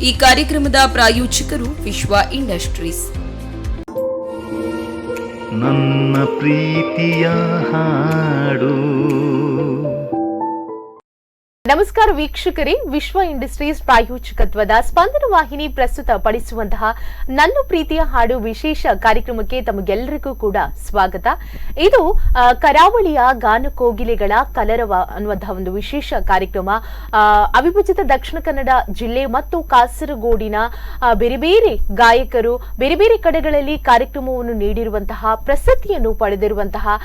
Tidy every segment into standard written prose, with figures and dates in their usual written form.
ಈ ಕಾರ್ಯಕ್ರಮದ ಪ್ರಾಯೋಜಕರು ವಿಶ್ವ ಇಂಡಸ್ಟ್ರೀಸ್. ನನ್ನ ಪ್ರೀತಿಯ ಹಾಡು. ನಮಸ್ಕಾರ ವೀಕ್ಷಕರೇ, ವಿಶ್ವ ಇಂಡಸ್ಟ್ರೀಸ್ ಪ್ರಾಯೋಜಕತ್ವದ ಸ್ಪಂದನ ವಾಹಿನಿ ಪ್ರಸ್ತುತ ಪಡಿಸುವಂತಹ ನನ್ನ ಪ್ರೀತಿಯ ಹಾಡು ವಿಶೇಷ ಕಾರ್ಯಕ್ರಮಕ್ಕೆ ತಮಗೆಲ್ಲರಿಗೂ ಕೂಡ ಸ್ವಾಗತ. ಇದು ಕರಾವಳಿಯ ಗಾನ ಕೋಗಿಲೆಗಳ ಕಲರವ ಅನ್ನುವಂತಹ ಒಂದು ವಿಶೇಷ ಕಾರ್ಯಕ್ರಮ. ಅವಿಭಜಿತ ದಕ್ಷಿಣ ಕನ್ನಡ ಜಿಲ್ಲೆ ಮತ್ತು ಕಾಸರಗೋಡಿನ ಬೇರೆ ಬೇರೆ ಗಾಯಕರು ಬೇರೆ ಬೇರೆ ಕಡೆಗಳಲ್ಲಿ ಕಾರ್ಯಕ್ರಮವನ್ನು ನೀಡಿರುವಂತಹ ಪ್ರಸಿದ್ಧಿಯನ್ನು ಪಡೆದಿರುವಂತಹ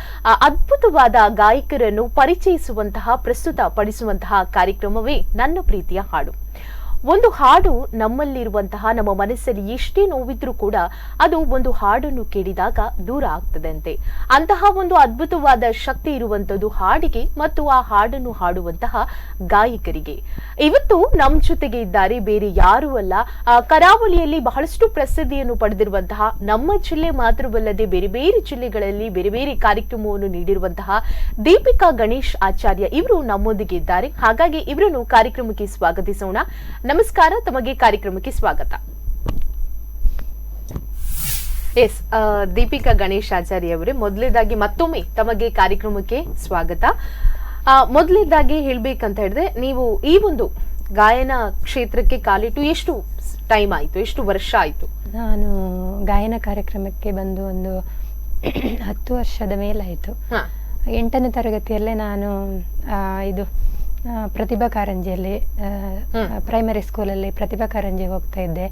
ಅದ್ಭುತವಾದ ಗಾಯಕರನ್ನು ಪರಿಚಯಿಸುವಂತಹ ಪ್ರಸ್ತುತ ಪಡಿಸುವಂತಹ ಕಾರ್ಯಕ್ರಮವೇ ನನ್ನ ಪ್ರೀತಿಯ ಹಾಡು. ಒಂದು ಹಾಡು ನಮ್ಮಲ್ಲಿರುವಂತಹ ನಮ್ಮ ಮನಸ್ಸಲ್ಲಿ ಎಷ್ಟೇ ನೋವಿದ್ರೂ ಕೂಡ ಅದು ಒಂದು ಹಾಡನ್ನು ಕೇಳಿದಾಗ ದೂರ ಆಗ್ತದಂತೆ. ಅಂತಹ ಒಂದು ಅದ್ಭುತವಾದ ಶಕ್ತಿ ಇರುವಂತದ್ದು ಹಾಡಿಗೆ ಮತ್ತು ಆ ಹಾಡನ್ನು ಹಾಡುವಂತಹ ಗಾಯಕರಿಗೆ. ಇವತ್ತು ನಮ್ಮ ಜೊತೆಗೆ ಇದ್ದಾರೆ ಬೇರೆ ಯಾರೂ ಅಲ್ಲ, ಕರಾವಳಿಯಲ್ಲಿ ಬಹಳಷ್ಟು ಪ್ರಸಿದ್ಧಿಯನ್ನು ಪಡೆದಿರುವಂತಹ, ನಮ್ಮ ಜಿಲ್ಲೆ ಮಾತ್ರವಲ್ಲದೆ ಬೇರೆ ಬೇರೆ ಜಿಲ್ಲೆಗಳಲ್ಲಿ ಬೇರೆ ಬೇರೆ ಕಾರ್ಯಕ್ರಮವನ್ನು ನೀಡಿರುವಂತಹ ದೀಪಿಕಾ ಗಣೇಶ್ ಆಚಾರ್ಯ ಇವರು ನಮ್ಮೊಂದಿಗೆ ಇದ್ದಾರೆ. ಹಾಗಾಗಿ ಇವರನ್ನು ಕಾರ್ಯಕ್ರಮಕ್ಕೆ ಸ್ವಾಗತಿಸೋಣ. ನಮಸ್ಕಾರ, ತಮಗೆ ಕಾರ್ಯಕ್ರಮಕ್ಕೆ ಸ್ವಾಗತ. ಎಸ್, ದೀಪಿಕಾ ಗಣೇಶ್ ಆಚಾರ್ಯ ಅವರೇ, ಮೊದಲನೇದಾಗಿ ಮತ್ತೊಮ್ಮೆ ತಮಗೆ ಕಾರ್ಯಕ್ರಮಕ್ಕೆ ಸ್ವಾಗತ. ಮೊದಲನೇದಾಗಿ ಹೇಳ್ಬೇಕಂತ ಹೇಳಿದ್ರೆ, ನೀವು ಈ ಒಂದು ಗಾಯನ ಕ್ಷೇತ್ರಕ್ಕೆ ಕಾಲಿಟ್ಟು ಎಷ್ಟು ಟೈಮ್ ಆಯ್ತು, ಎಷ್ಟು ವರ್ಷ ಆಯ್ತು? ನಾನು ಗಾಯನ ಕಾರ್ಯಕ್ರಮಕ್ಕೆ ಬಂದು ಒಂದು 10 ವರ್ಷದ ಮೇಲಾಯಿತು. 8ನೇ ತರಗತಿಯಲ್ಲೇ ನಾನು ಇದು ಪ್ರತಿಭಾ ಕಾರಂಜಿಯಲ್ಲಿ ಪ್ರೈಮರಿ ಸ್ಕೂಲಲ್ಲಿ ಪ್ರತಿಭಾ ಕಾರಂಜಿ ಹೋಗ್ತಾ ಇದ್ದೆ.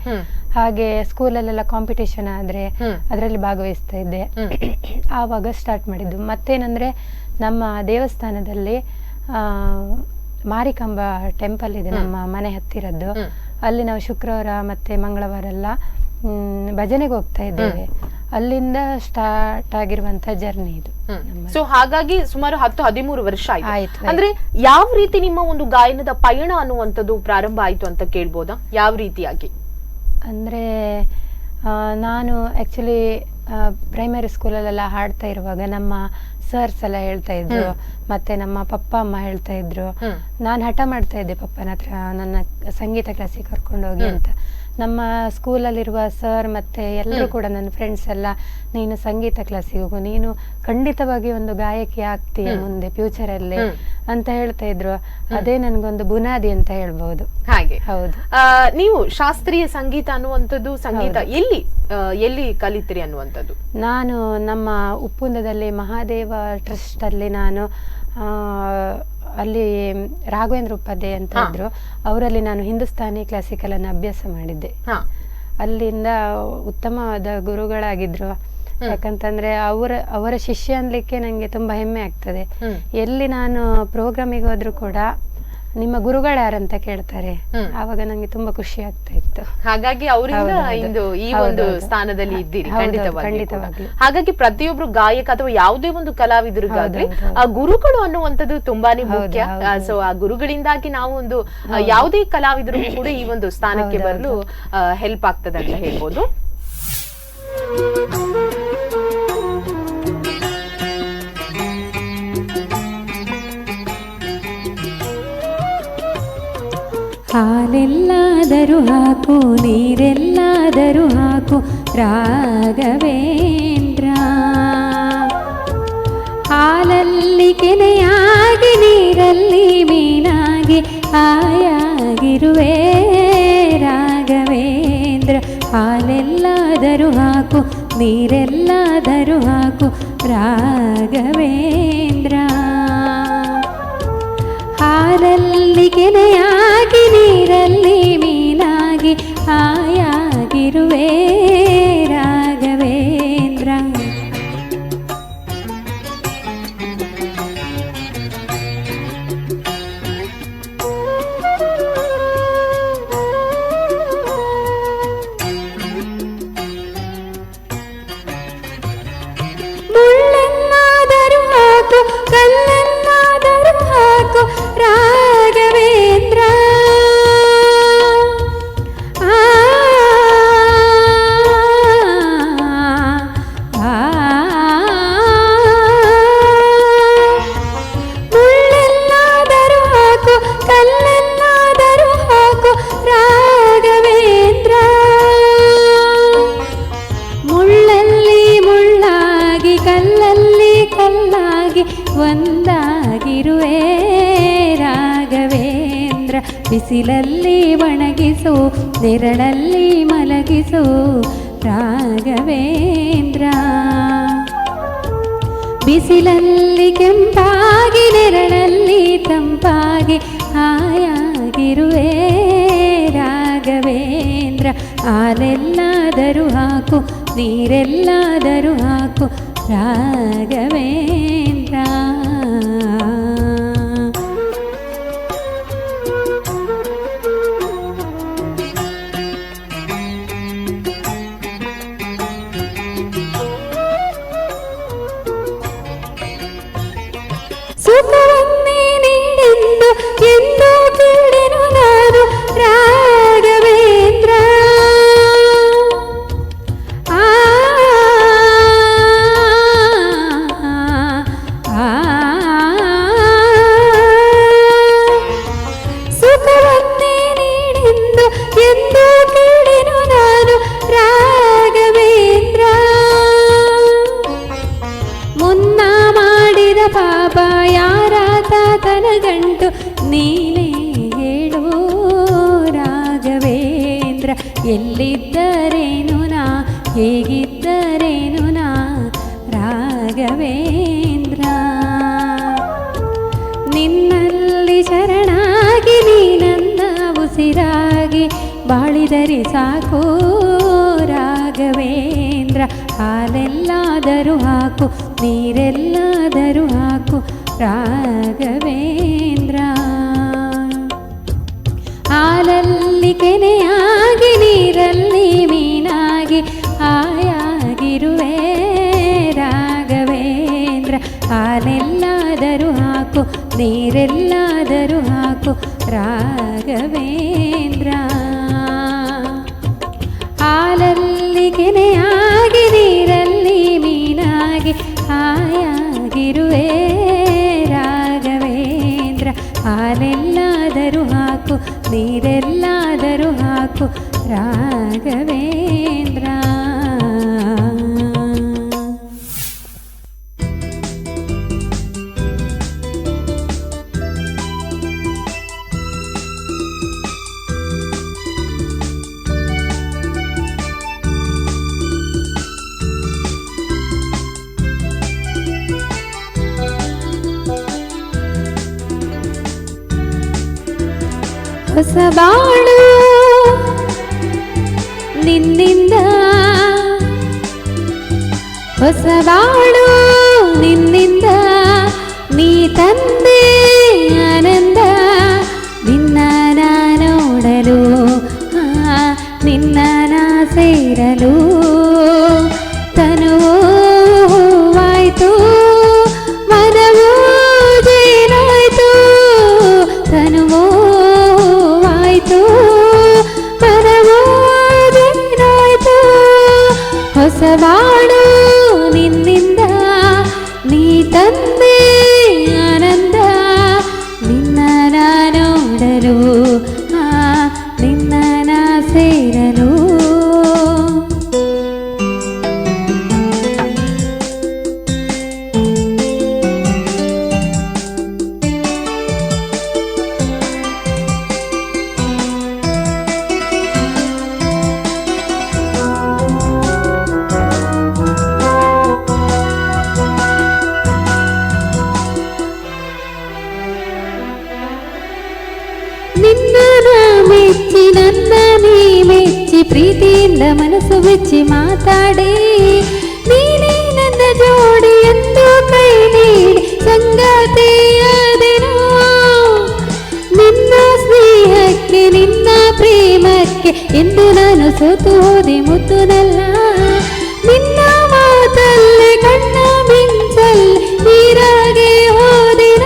ಹಾಗೆ ಸ್ಕೂಲಲ್ಲೆಲ್ಲ ಕಾಂಪಿಟೇಷನ್ ಆದ್ರೆ ಅದರಲ್ಲಿ ಭಾಗವಹಿಸ್ತಾ ಇದ್ದೆ. ಆವಾಗ ಸ್ಟಾರ್ಟ್ ಮಾಡಿದ್ದು. ಮತ್ತೇನಂದ್ರೆ, ನಮ್ಮ ದೇವಸ್ಥಾನದಲ್ಲಿ ಮಾರಿಕಾಂಬ ಟೆಂಪಲ್ ಇದೆ ನಮ್ಮ ಮನೆ ಹತ್ತಿರದ್ದು. ಅಲ್ಲಿ ನಾವು ಶುಕ್ರವಾರ ಮತ್ತೆ ಮಂಗಳವಾರ ಎಲ್ಲ ಭಜನೆಗೆ ಹೋಗ್ತಾ ಇದ್ದೇವೆ. ಅಲ್ಲಿಂದ ಸ್ಟಾರ್ಟ್ ಆಗಿರುವಂತ ಜರ್ನಿ ಇದು. ಸೊ ಹಾಗಾಗಿ ಸುಮಾರು 10-13 ವರ್ಷ ಆಯ್ತು. ಅಂದ್ರೆ ಯಾವ ರೀತಿ ನಿಮ್ಮ ಒಂದು ಗಾಯನದ ಪಯಣ ಅನ್ನುವಂಥದ್ದು ಪ್ರಾರಂಭ ಆಯ್ತು ಅಂತ ಕೇಳ್ಬೋದಾ? ಯಾವ ರೀತಿಯಾಗಿ ಅಂದ್ರೆ, ನಾನು ಆಕ್ಚುಲಿ ಪ್ರೈಮರಿ ಸ್ಕೂಲಲ್ಲೆಲ್ಲ ಹಾಡ್ತಾ ಇರುವಾಗ ನಮ್ಮ ಸರ್ಸ್ ಎಲ್ಲ ಹೇಳ್ತಾ ಇದ್ರು, ಮತ್ತೆ ನಮ್ಮ ಪಪ್ಪ ಅಮ್ಮ ಹೇಳ್ತಾ ಇದ್ರು. ನಾನು ಹಠ ಮಾಡ್ತಾ ಇದ್ದೆ ಪಪ್ಪನ ಹತ್ರ ನನ್ನ ಸಂಗೀತ ಕ್ಲಾಸಿಗೆ ಕರ್ಕೊಂಡು ಹೋಗಿ ಅಂತ. ನಮ್ಮ ಸ್ಕೂಲಲ್ಲಿರುವ ಸರ್ ಮತ್ತೆ ಎಲ್ಲರೂ ಕೂಡ ನನ್ನ ಫ್ರೆಂಡ್ಸ್ ಎಲ್ಲ, ನೀನು ಸಂಗೀತ ಕ್ಲಾಸಿಗೆ ಹೋಗು, ನೀನು ಖಂಡಿತವಾಗಿ ಒಂದು ಗಾಯಕಿ ಆಗ್ತೀಯ ಮುಂದೆ ಫ್ಯೂಚರ್ ಅಲ್ಲಿ ಅಂತ ಹೇಳ್ತಾ ಇದ್ರು. ಅದೇ ನನ್ಗೊಂದು ಬುನಾದಿ ಅಂತ ಹೇಳ್ಬಹುದು. ಹಾಗೆ, ಹೌದು. ನೀವು ಶಾಸ್ತ್ರೀಯ ಸಂಗೀತ ಅನ್ನುವಂಥದ್ದು ಸಂಗೀತ ಎಲ್ಲಿ ಕಲಿತೀರಿ ಅನ್ನುವಂಥದ್ದು? ನಾನು ನಮ್ಮ ಉಪ್ಪುಂದದಲ್ಲಿ ಮಹಾದೇವ ಟ್ರಸ್ಟ್ ಅಲ್ಲಿ ನಾನು ಅಲ್ಲಿ ರಾಘವೇಂದ್ರ ಉಪಾಧ್ಯಾಯ ಅಂತ ಇದ್ರು, ಅವರಲ್ಲಿ ನಾನು ಹಿಂದೂಸ್ತಾನಿ ಕ್ಲಾಸಿಕಲ್ ಅನ್ನು ಅಭ್ಯಾಸ ಮಾಡಿದ್ದೆ. ಅಲ್ಲಿಂದ ಉತ್ತಮವಾದ ಗುರುಗಳಾಗಿದ್ರು. ಯಾಕಂತಂದ್ರೆ ಅವರ ಶಿಷ್ಯ ಅನ್ಲಿಕ್ಕೆ ನಂಗೆ ತುಂಬಾ ಹೆಮ್ಮೆ ಆಗ್ತದೆ. ಎಲ್ಲಿ ನಾನು ಪ್ರೋಗ್ರಾಮಿಗೆ ಹೋದ್ರು ಕೂಡ ನಿಮ್ಮ ಗುರುಗಳು ಯಾರಂತ ಕೇಳ್ತಾರೆ, ಆವಾಗ ನಂಗೆ ತುಂಬಾ ಖುಷಿ ಆಗ್ತಾ ಇತ್ತು. ಹಾಗಾಗಿ ಅವರಿಂದ ಇಂದು ಈ ಒಂದು ಸ್ಥಾನದಲ್ಲಿ ಇದ್ದೀರಿ. ಖಂಡಿತವಾಗಿ. ಹಾಗಾಗಿ ಪ್ರತಿಯೊಬ್ರು ಗಾಯಕ ಅಥವಾ ಯಾವುದೇ ಒಂದು ಕಲಾವಿದರಿಗಾದ್ರೆ ಆ ಗುರುಗಳು ಅನ್ನುವಂಥದ್ದು ತುಂಬಾನೇ ಮುಖ್ಯ. ಸೊ ಆ ಗುರುಗಳಿಂದಾಗಿ ನಾವು ಒಂದು ಯಾವುದೇ ಕಲಾವಿದರು ಕೂಡ ಈ ಒಂದು ಸ್ಥಾನಕ್ಕೆ ಬರಲು ಹೆಲ್ಪ್ ಆಗ್ತದೆ ಅಂತ ಹೇಳ್ಬೋದು. ಹಾಲೆಲ್ಲಾದರೂ ಹಾಕು, ನೀರೆಲ್ಲಾದರೂ ಹಾಕು ರಾಘವೇಂದ್ರ. ಹಾಲಲ್ಲಿ ಕೆನೆಯಾಗಿ ನೀರಲ್ಲಿ ಮೀನಾಗಿ ಹಾಯಾಗಿರುವೆ ರಾಘವೇಂದ್ರ. ಹಾಲೆಲ್ಲಾದರೂ ಹಾಕು, ನೀರೆಲ್ಲಾದರೂ ಹಾಕು ರಾಘವೇಂದ್ರ. ಹಾಲಲ್ಲಿ ಕೆನೆಯಾಗಿ ನೀರಲ್ಲಿ ಮೀನಾಗಿ ಹಾಯಾಗಿರುವೆ ರಾಘವೇಂದ್ರ. ಮುಳ್ಳೆಲ್ಲಾದರೂ ಹಾಕು, ಕಲ್ಲೆಲ್ಲಾದರೂ ಹಾಕು ರಾಘವೇಂದ್ರ. ಬಿಸಿಲಲ್ಲಿ ಒಣಗಿಸು ನೆರಳಲ್ಲಿ ಮಲಗಿಸು ರಾಘವೇಂದ್ರ. ಬಿಸಿಲಲ್ಲಿ ಕೆಂಪಾಗಿ ನೆರಳಲ್ಲಿ ತಂಪಾಗಿ ಹಾಯಾಗಿರುವೆ ರಾಘವೇಂದ್ರ. ಹಾಲೆಲ್ಲಾದರೂ ಹಾಕು ನೀರೆಲ್ಲಾದರೂ ಹಾಕು ರಾಘವೇಂದ್ರ. ಸುಖವನ್ನೇ ನೀಡೆಂದು ಎಂದು ಕೇಳೆನು ನಾನು ರಾಘವೇಂದ್ರ. ಸುಖವನ್ನೇ ನೀಡೆಂದು ಎಂದು ಕೇಳೆನು ನಾನು ರಾಘವೇಂದ್ರ. ಮುನ್ನ ಮಾಡಿದ ಪಾಪ ಯಾರ ತಾತನ ಗಂಟು ನೀನೇ ಹೇಳು ರಾಘವೇಂದ್ರ. ಎಲ್ಲಿದ್ದರೇನು ನಾ ಹೇಗಿದ್ದರೇನು ನಾ ರಾಘವೇಂದ್ರ. ನಿನ್ನಲ್ಲಿ ಶರಣಾಗಿ ನೀ ನನ್ನ ಉಸಿರಾಗಿ ಬಾಳಿದರೆ ಸಾಕು ರಾಘವೇಂದ್ರ. ಹಾಲೆಲ್ಲಾದರೂ ಹಾಕು ನೀರೆಲ್ಲಾದರೂ ಹಾಕು ರಾಘವೇಂದ್ರ. ಹಾಲಲ್ಲಿ ಕೆನೆಯಾಗಿ ನೀರಲ್ಲಿ ಮೀನಾಗಿ ಹಾಯಾಗಿರುವೆ ರಾಘವೇಂದ್ರ. ಹಾಲೆಲ್ಲಾದರೂ ಹಾಕು ನೀರೆಲ್ಲಾದರೂ ಹಾಕು ರಾಘವೇಂದ್ರ. ಹಾಲಲ್ಲಿ ಕೆನೆಯಾಗಿ ನೀರಲ್ಲಿ ಮೀನಾಗಿ ಹಾಯಾಗಿರುವೆ ರಾಘವೇಂದ್ರ. ಹಾಲೆಲ್ಲಾದರೂ ಹಾಕು ನೀರೆಲ್ಲಾದರೂ ಹಾಕು ರಾಘವೇಂದ್ರ. ಹೊಸ ಬಾಳು ನಿನ್ನಿಂದ, ಹೊಸ ಬಾಳು ನಿನ್ನಿಂದ ನೀ ತಂದೆ ಆನಂದ. ನಿನ್ನ ನಾ ನೋಡಲು ನಿನ್ನ ನಾ ಸೇರಲು ತನುವಾಯ್ತು ಮನವೂ ಜೇನಾಯ್ತು. ತನುವೋ ಮನವೋ ಜೇನಾಯ್ತು. ಹೊಸ ಬಾಳು ನಿನ್ನಿಂದ ನೀ ತಂದೆ ಆನಂದ. ನಿನ್ನ ನಾ ನೋಡಲು ನಿನ್ನ ನಾ ಸೇರಲು. ನಿನ್ನ ಮೆಚ್ಚಿ ನನ್ನ ನೀ ಮೆಚ್ಚಿ ಪ್ರೀತಿಯಿಂದ ಮನಸ್ಸು ಬೆಚ್ಚಿ ಮಾತಾಡಿ ನೀನೇ ನನ್ನ ಜೋಡಿ ಎಂದು ಕೈ ನೀಡಿ ಸಂಗಾತಿಯಾದೆನು. ನಿನ್ನ ಸ್ನೇಹಕ್ಕೆ ನಿನ್ನ ಪ್ರೇಮಕ್ಕೆ ಎಂದು ನಾನು ಸೋತು ಹೋದೆ ಮುತ್ತುನಲ್ಲ. ನಿನ್ನ ಮಾತಲ್ಲಿ ಕಣ್ಣ ಮಿಂಚಲ್ಲಿ ನೀರಾಗೆ ಹೋದಿನ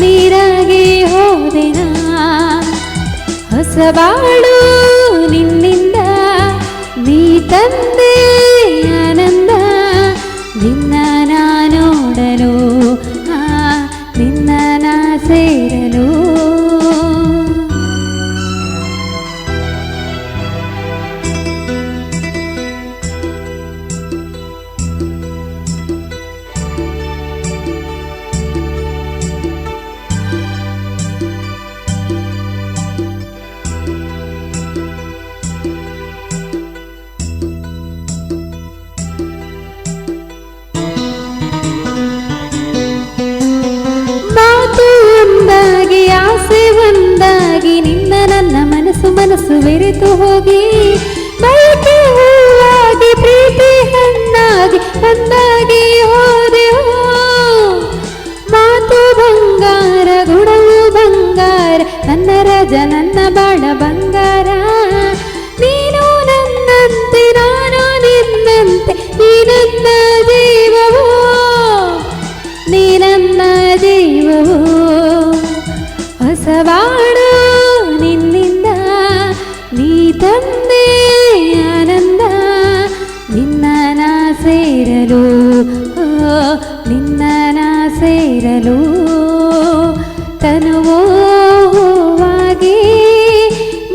ನೀರಾಗೆ ಹೋದಿನ. ಹೊಸ ಬಾಳು ನಿನ್ನಿಂದ ನೀ ತಂದೆ ಆನಂದ. ನಿನ್ನ ನಾ ನೋಡಲು ನಿನ್ನ ನಾ ಸೇರಲು. ಬೆರೆತು ಹೋಗಿ ಬಯಕೆ ಹೂವಾಗಿ ಪ್ರೀತಿ ಹಣ್ಣಾಗಿ ಒಂದಾಗಿ ಹೋದೆವು. ಮಾತು ಬಂಗಾರ ಗುಣವು ಬಂಗಾರ ನನ್ನ ರಾಜ ನನ್ನ ಬಾಳ ಬಂಗಾರ. ನೀನು ನನ್ನಂತೆ ನಾನು ನಿನ್ನಂತೆ ನೀ ನನ್ನ ಜೀವವು ನೀ ನನ್ನ ಜೀವವು. ಹೊಸವಾಡು ನಿನ್ನಿಂದ ನೀ ತಂದೆ ಆನಂದ ನಿನ್ನ ನಾ ಸೇರಲು ನಿನ್ನ ನಾ ಸೇರಲು ತನುವೋ ಹೂವಾಗಿ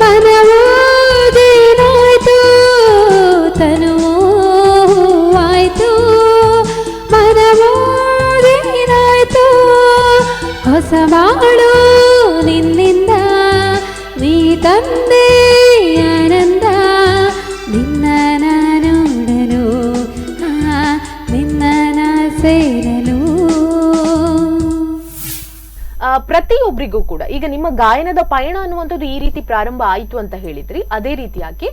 ಮನವೋ ಜೇನಾಯ್ತು ತನುವೋ ಹೂವಾಯ್ತು ಮನವೋ ಜೇನಾಯ್ತು. ಹೊಸವಾಳು ನಿನ್ನಿಂದ ನೀ ತಂದೆ ಆನಂದ ನಿನ್ನ ನಾ ನೋಡಲು ನಿನ್ನ ನಾ ಸೇರಲು. ಪ್ರತಿಯೊಬ್ಬರಿಗೂ ಕೂಡ ಈಗ ನಿಮ್ಮ ಗಾಯನದ ಪಯಣ ಅನ್ನುವಂಥದ್ದು ಈ ರೀತಿ ಪ್ರಾರಂಭ ಆಯ್ತು ಅಂತ ಹೇಳಿದ್ರಿ. ಅದೇ ರೀತಿಯಾಗಿ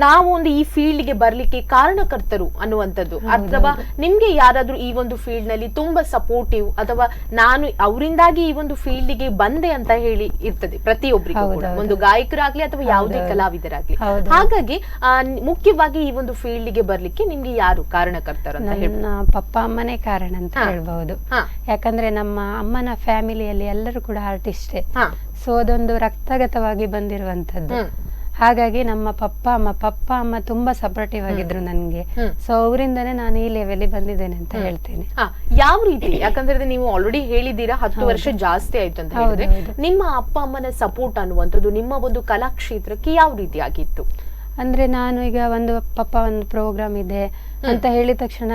ನಾವು ಒಂದು ಈ ಫೀಲ್ಡ್ ಗೆ ಬರ್ಲಿಕ್ಕೆ ಕಾರಣಕರ್ತರು ಅನ್ನುವಂಥದ್ದು, ಅಥವಾ ನಿಮ್ಗೆ ಯಾರಾದ್ರೂ ಈ ಒಂದು ಫೀಲ್ಡ್ ನಲ್ಲಿ ತುಂಬಾ ಸಪೋರ್ಟಿವ್, ಅಥವಾ ನಾನು ಅವರಿಂದಾಗಿ ಈ ಒಂದು ಫೀಲ್ಡ್ ಗೆ ಬಂದೆ ಅಂತ ಹೇಳಿ ಇರ್ತದೆ ಪ್ರತಿಯೊಬ್ಬರಿಗೂ ಕೂಡ, ಒಂದು ಗಾಯಕರಾಗ್ಲಿ ಅಥವಾ ಯಾವುದೇ ಕಲಾವಿದರಾಗ್ಲಿ. ಹಾಗಾಗಿ ಮುಖ್ಯವಾಗಿ ಈ ಒಂದು ಫೀಲ್ಡ್ ಗೆ ಬರ್ಲಿಕ್ಕೆ ನಿಮ್ಗೆ ಯಾರು ಕಾರಣಕರ್ತರು ಅಂತ ಹೇಳಿ? ಪಪ್ಪ ಅಮ್ಮನೇ ಕಾರಣ ಅಂತ ಹೇಳ್ಬಹುದು. ಯಾಕಂದ್ರೆ ನಮ್ಮ ಅಮ್ಮನ ಫ್ಯಾಮಿಲಿಯಲ್ಲಿ ಎಲ್ಲರೂ ಕೂಡ ಆರ್ಟಿಸ್ಟೇ. ಸೊ ಅದೊಂದು ರಕ್ತಗತವಾಗಿ ಬಂದಿರುವಂತದ್ದು. ಹಾಗಾಗಿ ನಮ್ಮ ಪಪ್ಪ ಅಮ್ಮ ತುಂಬಾ ಸಪೋರ್ಟಿವ್ ಆಗಿದ್ರು ನನ್ಗೆ. ಸೊ ಅವರಿಂದನೇ ನಾನು ಈ ಲೆವೆಲ್ ಬಂದಿದ್ದೇನೆ ಅಂತ ಹೇಳ್ತೇನೆ. ಯಾವ ರೀತಿ? ಯಾಕಂದ್ರೆ ನೀವು ಆಲ್ರೆಡಿ ಹೇಳಿದೀರಾ 10 ವರ್ಷ ಜಾಸ್ತಿ ಆಯ್ತು ಅಂತ ಹೇಳಿದ್ರೆ, ನಿಮ್ಮ ಅಪ್ಪ ಅಮ್ಮನ ಸಪೋರ್ಟ್ ಅನ್ನುವಂಥದ್ದು ನಿಮ್ಮ ಒಂದು ಕಲಾ ಕ್ಷೇತ್ರಕ್ಕೆ ಯಾವ ರೀತಿ ಆಗಿತ್ತು? ಅಂದ್ರೆ ನಾನು ಈಗ ಒಂದು ಪಪ್ಪ ಒಂದು ಪ್ರೋಗ್ರಾಮ್ ಇದೆ ಅಂತ ಹೇಳಿದ ತಕ್ಷಣ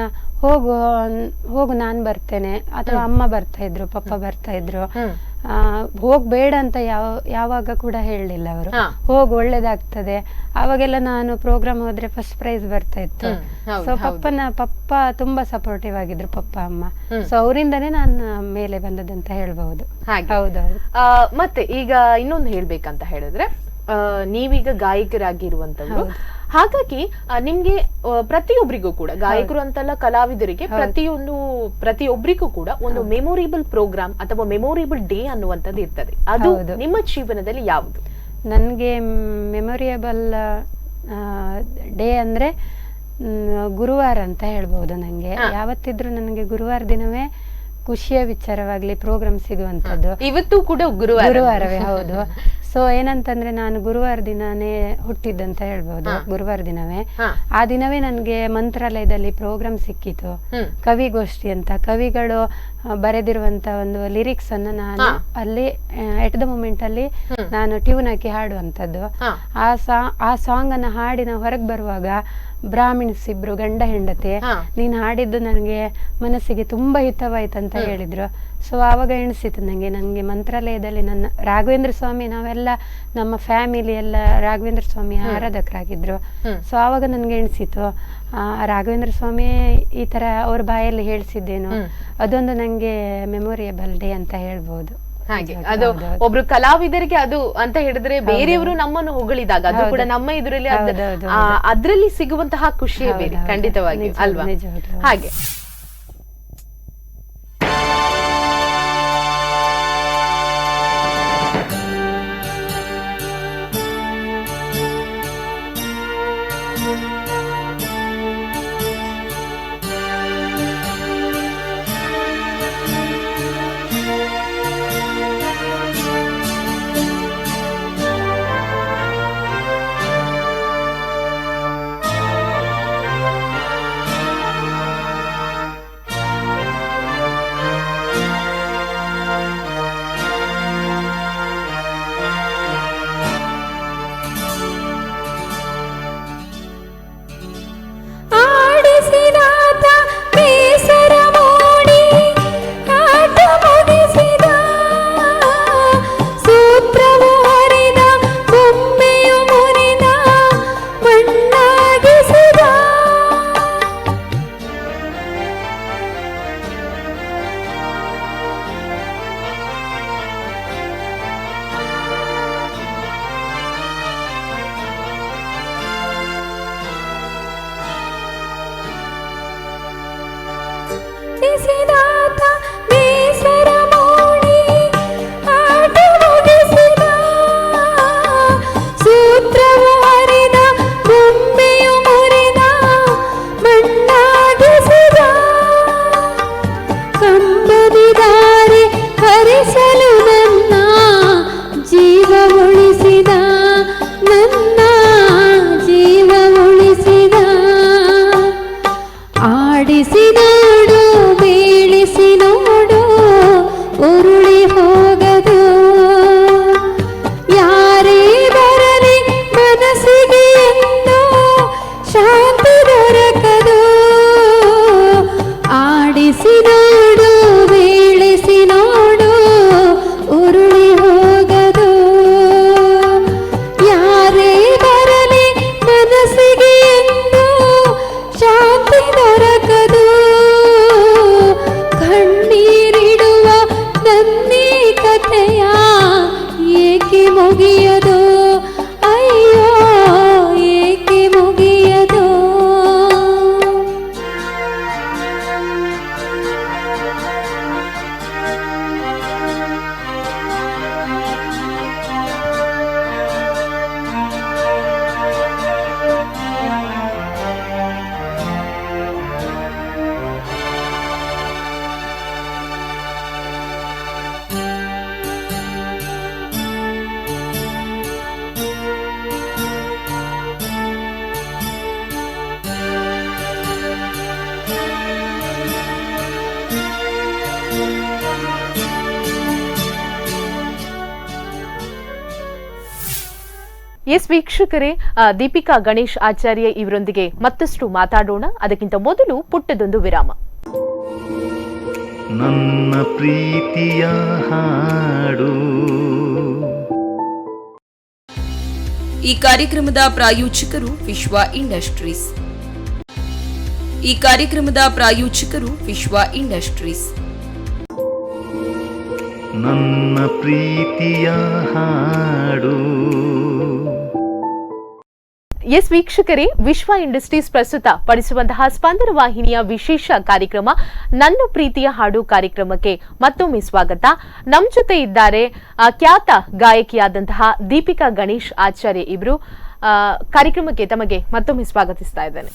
ಹೋಗು ನಾನ್ ಬರ್ತೇನೆ, ಅಥವಾ ಅಮ್ಮ ಬರ್ತಾ ಇದ್ರು, ಪಪ್ಪ ಬರ್ತಾ ಇದ್ರು. ಹೋಗ್ಬೇಡ ಅಂತ ಯಾವಾಗ ಕೂಡ ಹೇಳಲಿಲ್ಲ ಅವರು. ಹೋಗ್ ಒಳ್ಳೇದಾಗ್ತದೆ. ಅವಾಗೆಲ್ಲ ನಾನು ಪ್ರೋಗ್ರಾಮ್ ಹೋದ್ರೆ ಫಸ್ಟ್ ಪ್ರೈಸ್ ಬರ್ತಾ ಇತ್ತು. ಸೊ ಪಪ್ಪ ತುಂಬಾ ಸಪೋರ್ಟಿವ್ ಆಗಿದ್ರು ಪಪ್ಪ ಅಮ್ಮ. ಸೊ ಅವರಿಂದನೇ ನಾನು ಮೇಲೆ ಬಂದದಂತ ಹೇಳ್ಬಹುದು. ಹೌದೌದು. ಮತ್ತೆ ಈಗ ಇನ್ನೊಂದು ಹೇಳ್ಬೇಕಂತ ಹೇಳಿದ್ರೆ, ನೀವೀಗ ಗಾಯಕರಾಗಿರುವಂತವ್ರು, ಹಾಗಾಗಿ ನಿಮ್ಗೆ ಪ್ರತಿಯೊಬ್ಬರಿಗೂ ಕೂಡ, ಗಾಯಕರು ಅಂತಲ್ಲ ಕಲಾವಿದರಿಗೆ ಪ್ರತಿಯೊಬ್ಬರಿಗೂ ಕೂಡ ಒಂದು ಮೆಮೊರೇಬಲ್ ಪ್ರೋಗ್ರಾಮ್ ಅಥವಾ ಮೆಮೊರೇಬಲ್ ಡೇ ಅನ್ನುವಂಥದ್ದು ಇರ್ತದೆ. ಅದು ನಿಮ್ಮ ಜೀವನದಲ್ಲಿ ಯಾವುದು? ನನ್ಗೆ ಮೆಮೊರೇಬಲ್ ಡೇ ಅಂದ್ರೆ ಗುರುವಾರ ಅಂತ ಹೇಳ್ಬಹುದು. ನಂಗೆ ಯಾವತ್ತಿದ್ರು ನನಗೆ ಗುರುವಾರ ದಿನವೇ ಖುಷಿಯ ವಿಚಾರವಾಗ್ಲಿ ಪ್ರೋಗ್ರಾಮ್ ಸಿಗುವಂತದ್ದು. ಇವತ್ತು ಕೂಡ ಗುರುವಾರವೇ. ಹೌದು. ಸೊ ಏನಂತಂದ್ರೆ ನಾನು ಗುರುವಾರ ದಿನನೇ ಹುಟ್ಟಿದ್ದಂತ ಹೇಳ್ಬಹುದು. ಗುರುವಾರ ದಿನವೇ ಆ ದಿನವೇ ನನ್ಗೆ ಮಂತ್ರಾಲಯದಲ್ಲಿ ಪ್ರೋಗ್ರಾಮ್ ಸಿಕ್ಕಿತು, ಕವಿಗೋಷ್ಠಿ ಅಂತ. ಕವಿಗಳು ಬರೆದಿರುವಂತ ಒಂದು ಲಿರಿಕ್ಸ್ ಅನ್ನ ನಾನು ಅಲ್ಲಿ ಎಟ್ ದ ಮೂಮೆಂಟ್ ಅಲ್ಲಿ ನಾನು ಟ್ಯೂನ್ ಹಾಕಿ ಹಾಡುವಂತದ್ದು. ಆ ಸಾಂಗ್ ಅನ್ನ ಹಾಡಿ ನಾವು ಹೊರಗೆ ಬರುವಾಗ ಬ್ರಾಹ್ಮಿಣ್ಸ್ ಇಬ್ರು ಗಂಡ ಹೆಂಡತಿ, ನೀನ್ ಹಾಡಿದ್ದು ನನಗೆ ಮನಸ್ಸಿಗೆ ತುಂಬಾ ಹಿತವಾಯ್ತಂತ ಹೇಳಿದ್ರು. ಸೊ ಆವಾಗ ಎಣಿಸಿತು ನಂಗೆ ಮಂತ್ರಾಲಯದಲ್ಲಿ ನನ್ನ ರಾಘವೇಂದ್ರ ಸ್ವಾಮಿ, ನಾವೆಲ್ಲ ನಮ್ಮ ಫ್ಯಾಮಿಲಿ ಎಲ್ಲ ರಾಘವೇಂದ್ರ ಸ್ವಾಮಿ ಆರಾಧಕರಾಗಿದ್ರು. ಸೊ ಆವಾಗ ನನ್ಗೆ ಎಣಿಸಿತು ರಾಘವೇಂದ್ರ ಸ್ವಾಮಿ ಈ ತರ ಅವ್ರ ಬಾಯಲ್ಲಿ ಹೇಳ್ಸಿದ್ದೇನು, ಅದೊಂದು ನಂಗೆ ಮೆಮೊರಿಯಬಲ್ ಡೇ ಅಂತ ಹೇಳ್ಬೋದು. ಹಾಗೆ ಅದು ಒಬ್ರು ಕಲಾವಿದರಿಗೆ ಅದು ಅಂತ ಹೇಳಿದ್ರೆ, ಬೇರೆಯವರು ನಮ್ಮನ್ನು ಹೊಗಳಿದಾಗ ಅದು ಕೂಡ ನಮ್ಮ ಎದುರಲ್ಲಿ ಅದ್ರಲ್ಲಿ ಸಿಗುವಂತಹ ಖುಷಿಯೇ ಬೇರೆ, ಖಂಡಿತವಾಗಿ ಅಲ್ವಾ? ಹಾಗೆ ಎಸ್ ವೀಕ್ಷಕರೇ, ದೀಪಿಕಾ ಗಣೇಶ್ ಆಚಾರ್ಯ ಇವರೊಂದಿಗೆ ಮತ್ತಷ್ಟು ಮಾತಾಡೋಣ. ಅದಕ್ಕಿಂತ ಮೊದಲು ಪುಟ್ಟದೊಂದು ವಿರಾಮ. ನನ್ನ ಪ್ರೀತಿಯ ಹಾಡು. ಈ ಕಾರ್ಯಕ್ರಮದ ಪ್ರಾಯೋಜಕರು ವಿಶ್ವ ಇಂಡಸ್ಟ್ರೀಸ್. ನನ್ನ ಪ್ರೀತಿಯ ಹಾಡು. ಎಸ್ ವೀಕ್ಷಕರೇ, ವಿಶ್ವ ಇಂಡಸ್ಟ್ರೀಸ್ ಪ್ರಸ್ತುತ ಪಡಿಸುವಂತಹ ಸ್ಪಂದನ ವಾಹಿನಿಯ ವಿಶೇಷ ಕಾರ್ಯಕ್ರಮ ನನ್ನ ಪ್ರೀತಿಯ ಹಾಡು ಕಾರ್ಯಕ್ರಮಕ್ಕೆ ಮತ್ತೊಮ್ಮೆ ಸ್ವಾಗತ. ನಮ್ಮ ಜೊತೆ ಇದ್ದಾರೆ ಖ್ಯಾತ ಗಾಯಕಿಯಾದಂತಹ ದೀಪಿಕಾ ಗಣೇಶ್ ಆಚಾರ್ಯ ಇವರು. ಕಾರ್ಯಕ್ರಮಕ್ಕೆ ತಮಗೆ ಮತ್ತೊಮ್ಮೆ ಸ್ವಾಗತಿಸ್ತಾ ಇದ್ದೇನೆ.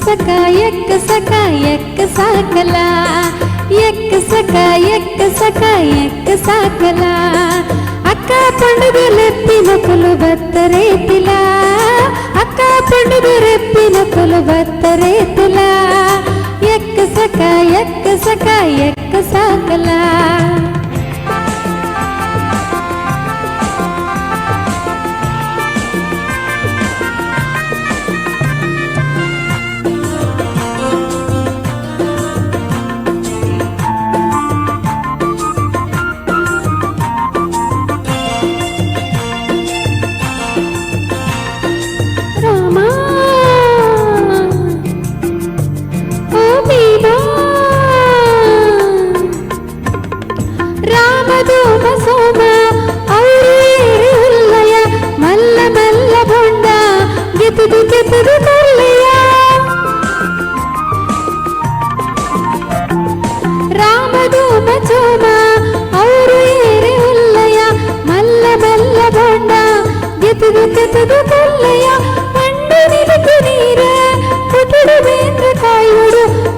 सका यक सका यक साकला यक सका यक सका यक साकला अक्क पंडुगुलेप्पिन कुलु बत्तरेतिला अक्क पंडुगुलेप्पिन कुलु बत्तरेतिला यक सका यक सका यक साकला.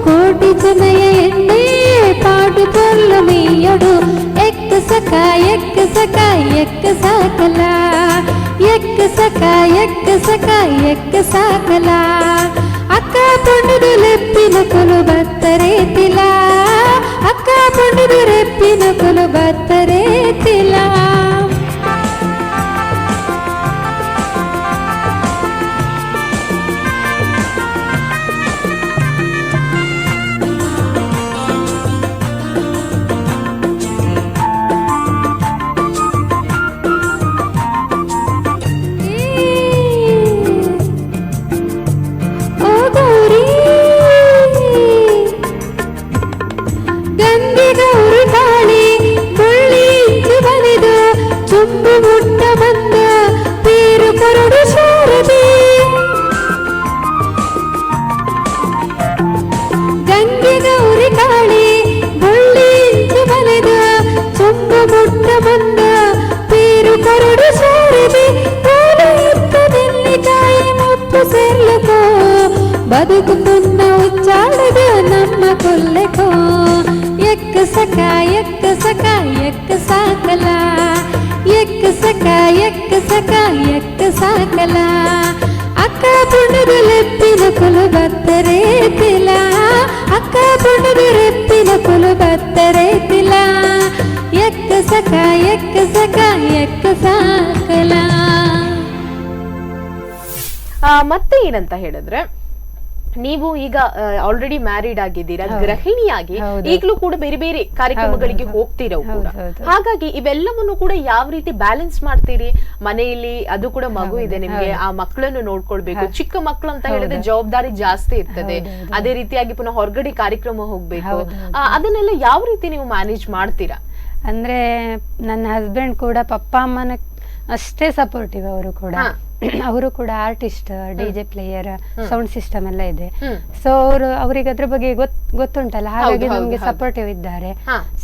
ಕೋಟಿ ಜನಯ ಎಣ್ಣೆ ಪಾಡು ತೊಲ್ಲಮೆಯಡು ಎಕ್ಕ ಸಕ ಎಕ್ಕ ಸಕ ಎಕ್ಕ ಸಾಕಲ ಎಕ್ಕ ಸಕ ಎಕ್ಕ ಸಕ ಎಕ್ಕ ಸಾಕಲ ಅಕ್ಕ ಪೊಂಡುದು ಲೆಪ್ಪಿನ ಕೊಲು ಬತ್ತರೇತಿಲ ಅಕ್ಕ ಪೊಂಡುದು ರೆಪ್ಪಿನ ಕೊಲು ಬತ್ತರೇತಿಲ. ಬದುಕುನ್ನ ಉಚ್ಚಾಳದ ನಮ್ಮ ಕೊಲ್ಲೆಕೋ ಎಕ್ಕ ಸಕ ಎಕ್ಕ ಸಕ ಎಕ್ಕ ಸಾಕಲ ಎಕ್ಕ ಸಕ ಎಕ್ಕ ಸಕ ಎಕ್ಕ ಸಾಕಲ ಅಕ್ಕ ಪುಂಡದ ಲೆಪ್ಪಿನ ಕೊಲು ಬತ್ತರೇತಿಲ ಅಕ್ಕ ಪುಂಡದ ರೆಪ್ಪಿನ ಕೊಲು ಬತ್ತರೇತಿಲ ಎಕ್ಕ ಸಕ ಎಕ್ಕ ಸಕ ಎಕ್ಕ ಸಾಕಲ. ಮತ್ತೆ ಏನಂತ ಹೇಳಿದ್ರೆ, ನೀವು ಈಗ ಆಲ್ರೆಡಿ ಮ್ಯಾರಿಡ್ ಆಗಿದ್ದೀರಾ, ಗೃಹಿಣಿಯಾಗಿ ಈಗಲೂ ಕೂಡ ಬೇರೆ ಬೇರೆ ಕಾರ್ಯಕ್ರಮಗಳಿಗೆ ಹೋಗ್ತೀರಾ ಕೂಡ. ಹಾಗಾಗಿ ಇವೆಲ್ಲವನ್ನು ಕೂಡ ಯಾವ ರೀತಿ ಬ್ಯಾಲೆನ್ಸ್ ಮಾಡ್ತೀರಿ ಮನೆಯಲ್ಲಿ? ಅದು ಕೂಡ ಮಗು ಇದೆ ನಿಮ್ಗೆ, ಆ ಮಕ್ಕಳನ್ನು ನೋಡ್ಕೊಳ್ಬೇಕು. ಚಿಕ್ಕ ಮಕ್ಕಳು ಅಂತ ಹೇಳಿದ್ರೆ ಜವಾಬ್ದಾರಿ ಜಾಸ್ತಿ ಇರ್ತದೆ. ಅದೇ ರೀತಿಯಾಗಿ ಪುನಃ ಹೊರಗಡೆ ಕಾರ್ಯಕ್ರಮ ಹೋಗ್ಬೇಕು. ಅದನ್ನೆಲ್ಲ ಯಾವ ರೀತಿ ನೀವು ಮ್ಯಾನೇಜ್ ಮಾಡ್ತೀರಾ? ಅಂದ್ರೆ ನನ್ನ ಹಸ್ಬೆಂಡ್ ಕೂಡ ಪಪ್ಪ ಅಮ್ಮನ ಅಷ್ಟೇ ಸಪೋರ್ಟಿವ್. ಅವರು ಕೂಡ ಅವರು ಕೂಡ artist, DJ player, sound system ಎಲ್ಲ ಇದೆ. ಸೊ ಅವರಿಗೆ ಅದ್ರ ಬಗ್ಗೆ ಗೊತ್ತುಂಟಲ್ಲ, ಹಾಗಾಗಿ ನಮ್ಗೆ ಸಪೋರ್ಟಿವ್ ಇದ್ದಾರೆ.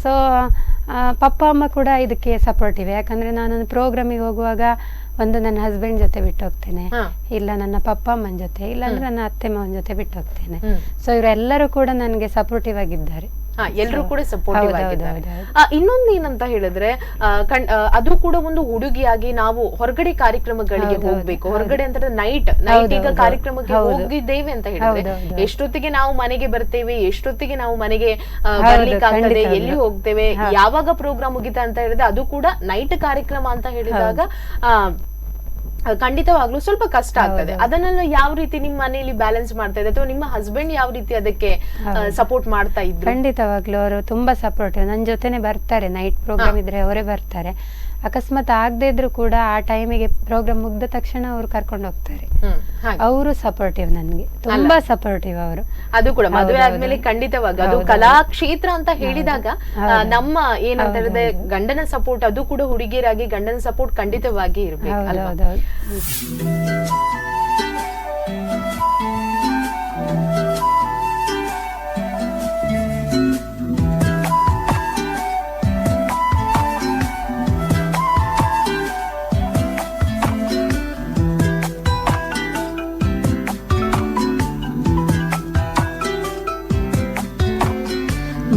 ಸೊ ಪಪ್ಪ ಅಮ್ಮ ಕೂಡ ಇದಕ್ಕೆ ಸಪೋರ್ಟಿವ್. ಯಾಕಂದ್ರೆ ನಾನೊಂದು ಪ್ರೋಗ್ರಾಮಿಗೆ ಹೋಗುವಾಗ ಒಂದು ನನ್ನ ಹಸ್ಬೆಂಡ್ ಜೊತೆ ಬಿಟ್ಟು ಹೋಗ್ತೇನೆ, ಇಲ್ಲ ನನ್ನ ಪಪ್ಪ ಅಮ್ಮನ ಜೊತೆ, ಇಲ್ಲಾಂದ್ರೆ ನನ್ನ ಅತ್ತೆ ಮಾವನ ಜೊತೆ ಬಿಟ್ಟು ಹೋಗ್ತೇನೆ. ಸೊ ಇವರೆಲ್ಲರೂ ಕೂಡ ನನಗೆ ಸಪೋರ್ಟಿವ್ ಆಗಿದ್ದಾರೆ. ಎಲ್ರು ಕೂಡ ಸಪೋರ್ಟಿವ್ ಹೌದು, ಆಗಿದ್ದಾರೆ. ಹೌದು, ಇನ್ನೊಂದು ಏನಂತ ಹೇಳಿದ್ರೆ ಅದು ಕೂಡ ಒಂದು ಹುಡುಗಿಯಾಗಿ ನಾವು ಹೊರಗಡೆ ಕಾರ್ಯಕ್ರಮಗಳಿಗೆ ಹೌದು, ಹೋಗ್ಬೇಕು. ಹೌದು. ಹೊರಗಡೆ ಅಂತ ನೈಟ್ ಈಗ ಹೌದು, ಕಾರ್ಯಕ್ರಮಕ್ಕೆ ಹೌದು. ಹೋಗಿದ್ದೇವೆ ಅಂತ ಹೇಳಿದ್ರೆ ಹೌದು, ಹೌದು. ಎಷ್ಟೊತ್ತಿಗೆ ನಾವು ಮನೆಗೆ ಬರ್ತೇವೆ, ಎಷ್ಟೊತ್ತಿಗೆ ನಾವು ಮನೆಗೆ ಹೌದು, ಬರ್ಲಿಕ್ಕಾಗ್ತದೆ, ಖಂಡಿತ ಎಲ್ಲಿ ಹೌದು. ಹೋಗ್ತೇವೆ, ಯಾವಾಗ ಪ್ರೋಗ್ರಾಮ್ ಮುಗಿತಾ ಅಂತ ಹೇಳಿದ್ರೆ ಅದು ಕೂಡ ನೈಟ್ ಕಾರ್ಯಕ್ರಮ ಅಂತ ಹೇಳಿದಾಗ ಖಂಡಿತವಾಗ್ಲೂ ಸ್ವಲ್ಪ ಕಷ್ಟ ಆಗ್ತದೆ. ಅದನ್ನೆಲ್ಲ ಯಾವ ರೀತಿ ನಿಮ್ಮ ಮನೆಯಲ್ಲಿ ಬ್ಯಾಲೆನ್ಸ್ ಮಾಡ್ತಾ ಇದೆ, ಅಥವಾ ನಿಮ್ಮ ಹಸ್ಬೆಂಡ್ ಯಾವ ರೀತಿ ಅದಕ್ಕೆ ಸಪೋರ್ಟ್ ಮಾಡ್ತಾ ಇದ್ರು? ಖಂಡಿತವಾಗ್ಲೂ ಅವರು ತುಂಬಾ ಸಪೋರ್ಟಿವ್, ನನ್ನ ಜೊತೆನೆ ಬರ್ತಾರೆ. ನೈಟ್ ಪ್ರೋಗ್ರಾಮ್ ಇದ್ರೆ ಅವರೇ ಬರ್ತಾರೆ. ಅಕಸ್ಮಾತ್ ಆಗದೆ ಇದ್ರು ಕೂಡ ಆ ಟೈಮಿಗೆ ಪ್ರೋಗ್ರಾಮ್ ಮುಗ್ದ ತಕ್ಷಣ ಅವ್ರು ಕರ್ಕೊಂಡು ಹೋಗ್ತಾರೆ. ಅವರು ಸಪೋರ್ಟಿವ್, ನನ್ಗೆ ತುಂಬಾ ಸಪೋರ್ಟಿವ್ ಅವರು. ಅದು ಕೂಡ ಮದುವೆ ಆದ್ಮೇಲೆ ಖಂಡಿತವಾಗಿ ಅದು ಕಲಾ ಕ್ಷೇತ್ರ ಅಂತ ಹೇಳಿದಾಗ ನಮ್ಮ ಏನಂತ ಹೇಳಿದ್ರೆ ಗಂಡನ ಸಪೋರ್ಟ್, ಅದು ಕೂಡ ಹುಡುಗಿಯರಾಗಿ ಗಂಡನ ಸಪೋರ್ಟ್ ಖಂಡಿತವಾಗಿ ಇರ್ಬೇಕು ಅಲ್ವಾ?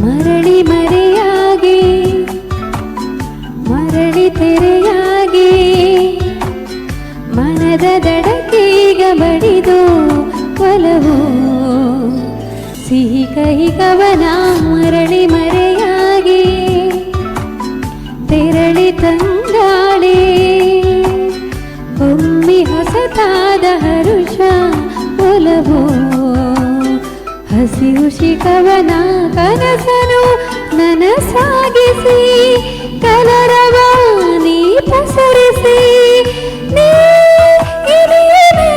ಮರಳಿ ಮರೆಯಾಗಿ ಮರಳಿ ತೆರೆಯಾಗಿ ಮನದ ದಡಕೀಗ ಬಡಿದು ಒಲವು ಸಿಹಿ ಕಹಿ ಕವನ. ಮರಳಿ ಮರೆಯಾಗಿ ತೆರಳಿ ತಂಗಾಳೆ ಒಮ್ಮೆ ಹೊಸತಾದ ಹರುಷ ಒಲವು ಹಸಿ ಹುಸಿ ಕವನ. ಕನಸನು ನನಸಾಗಿಸಿ ಕಲರವ ನೀ ಪಸರಿಸಿ ನೀ ಇರಿಯಲೇ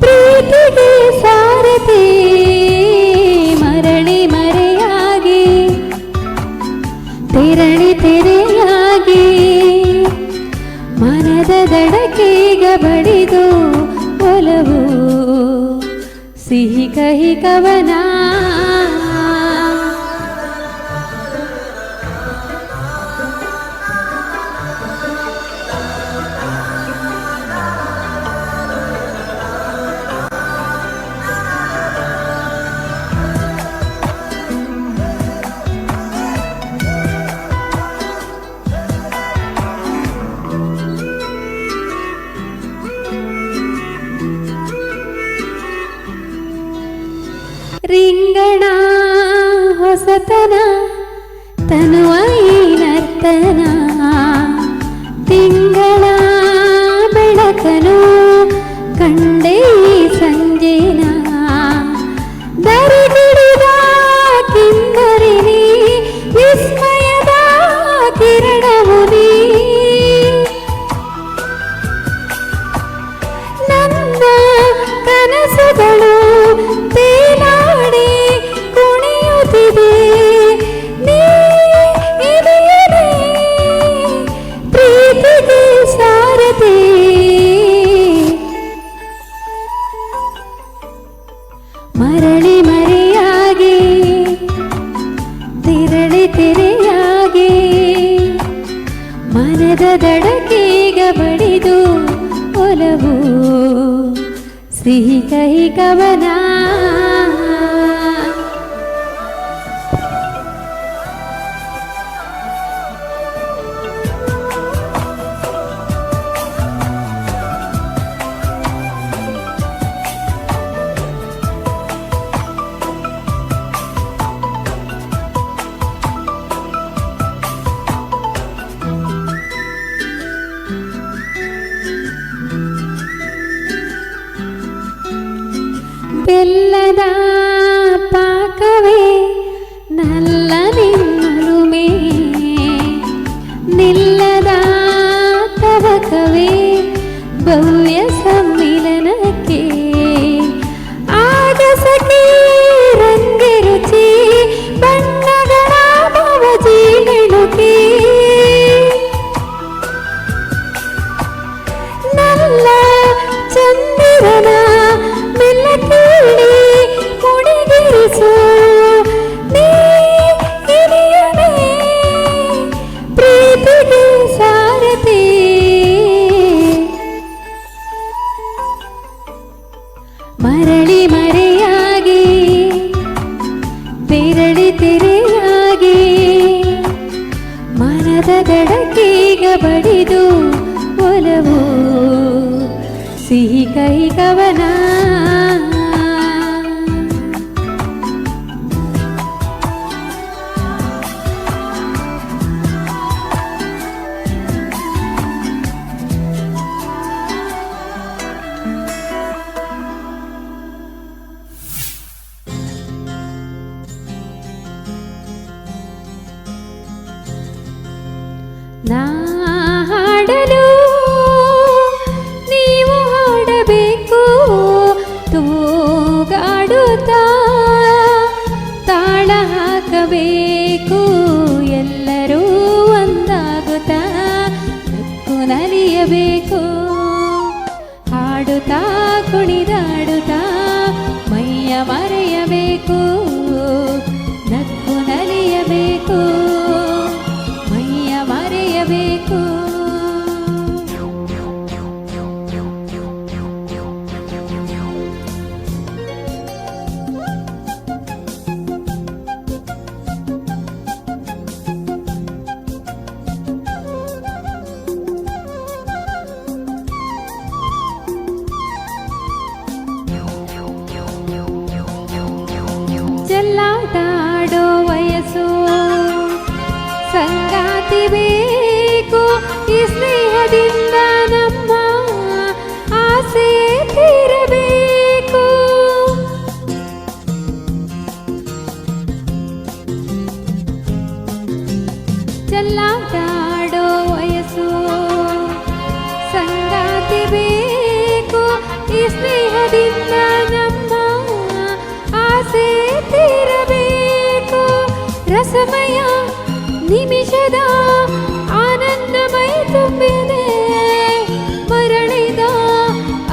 ಪ್ರೀತಿಗೆ ಸಾರಥಿ. ಮರಳಿ ಮರೆಯಾಗಿ ತೆರಳಿ ತೆರೆಯಾಗಿ ಮನದ ದಡಕೀಗ ಬಡಿದು ಒಲವು ಸಿಹಿ ಕಹಿ ಕವನ. ರಿಂಗಣ ಹೊಸತನ ತನುವ ಈ ನರ್ತನ ತಿಂಗಳ ಬೆಳಕನು ಕಂಡೇ ಸಂಜೆನ ದರಿಗಿಡಿದ ಕಿನ್ನರಿನಿ ವಿಸ್ಮಯದ ಕಿರಣವು ನೀ ನನ್ನ ಕನಸುಗಳು ತೇಲಾಡಿ ಕುಣಿಯುತ್ತಿದೆ ನೀ ಇದೆಯೇ ಪ್ರೀತಿಗೆ ಸಾರಥಿ. ಮರಳಿ ಮರೆಯಾಗಿ ತೆರಳಿ ತೆರೆಯಾಗಿ ಮನದ ದಡಕೀಗ ಬಡಿದು ಒಲವು ಸಿಹಿ ಕಹಿ ಕವನ. ಬೆಲ್ಲದ ಪಾಕವೇ ನಲ್ಲ ನಿನ್ನೊಲುಮೆ ನಿಲ್ಲದ ತವಕವೇ ಭವ್ಯ ಸಮ್ಮಿಲನಕ್ಕೆ ಆಗಸಕ್ಕೆ ರಂಗೆ ರುಚಿ ಬಣ್ಣಗಳ ಭವಜೀಗಳುಕೆ ನಲ್ಲ ಚಂದಿರನ ಮೆಲ್ಲಕೇಳಿ ಕುಣಿಗಿರಿಸು ನೀ ಹಿರಿಯನೇ ಪ್ರೀತಿಗೆ ಸಾರಥಿ. ಮರಳಿ ಮರೆಯಾಗಿ ತೆರಳಿ ಕೈಗವನ ನಾ ಹಾಡಲು ನೀವು ಹಾಡಬೇಕು ತೂಗಾಡುತ್ತಾ ತಾಳ ಹಾಕಬೇಕು ಎಲ್ಲರೂ ಒಂದಾಗುತ್ತಾ ನಕ್ಕು ನಲಿಯಬೇಕು ಹಾಡುತ್ತಾ ಕುಣಿದಾಡುತ್ತಾ ಮೈಯ ಮರೆಯಬೇಕು ನಕ್ಕು ನಲಿಯಬೇಕು ಮರೆಯಬೇಕು ಚೆಲ್ಲಾಟಾಡೋ ವಯಸ್ಸು ಸಂಗಾತಿ ಬೇಕು ಈ ಸ್ನೇಹದಿಂದ ನಮ್ಮ ಆಸೆ ತೀರಬೇಕು ಚೆಲ್ಲಾಟಾಡೋ ವಯಸ್ಸು ಸಂಗಾತಿ ಬೇಕು ಈ ಸ್ನೇಹದಿಂದ ನಮ್ಮ ಆಸೆ ತೀರಬೇಕು ರಸಮಯ ನಿಮಿಷದ ಆನಂದಮಯ ತುಂಬಿದೆ ಮರಳಿದ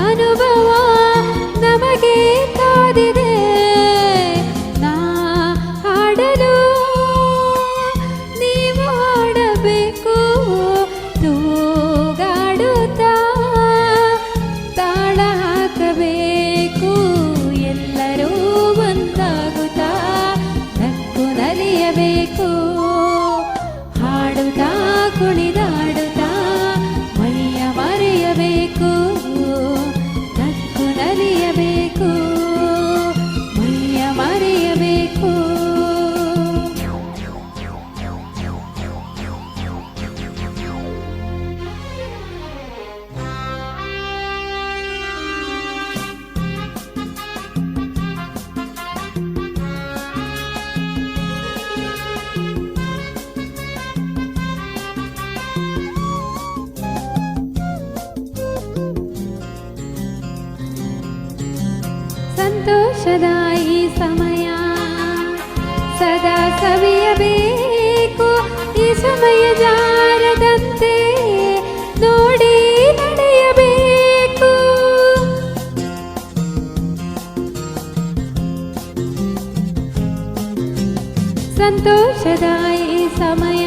ಅನುಭವ ನಮಗೆ ಕಾದಿದೆ ನಾ ಹಾಡಲು ನೀವು ಹಾಡಬೇಕು ತೂಗಾಡುತ್ತಾ ತಾಳ ಹಾಕಬೇಕು ಎಲ್ಲರೂ ಒಂದಾಗುತ್ತಾ ನಕ್ಕು ನಲಿಯಬೇಕು ಹಾಡುತ್ತಾ ಕುಣಿದಾಡುತ್ತಾ ಮೈಯ ಮರೆಯಬೇಕು ನಕ್ಕು ನಲಿಯಬೇಕು ಮೈಯ ಮರೆಯಬೇಕು ಸಂತೋಷದ ಈ ಸಮಯ ಸದಾ ಸವಿಯಬೇಕು ಈ ಸಮಯ ಜಾರದಂತೆ ನೋಡಿ ನಡೆಯಬೇಕು ಸಂತೋಷದ ಈ ಸಮಯ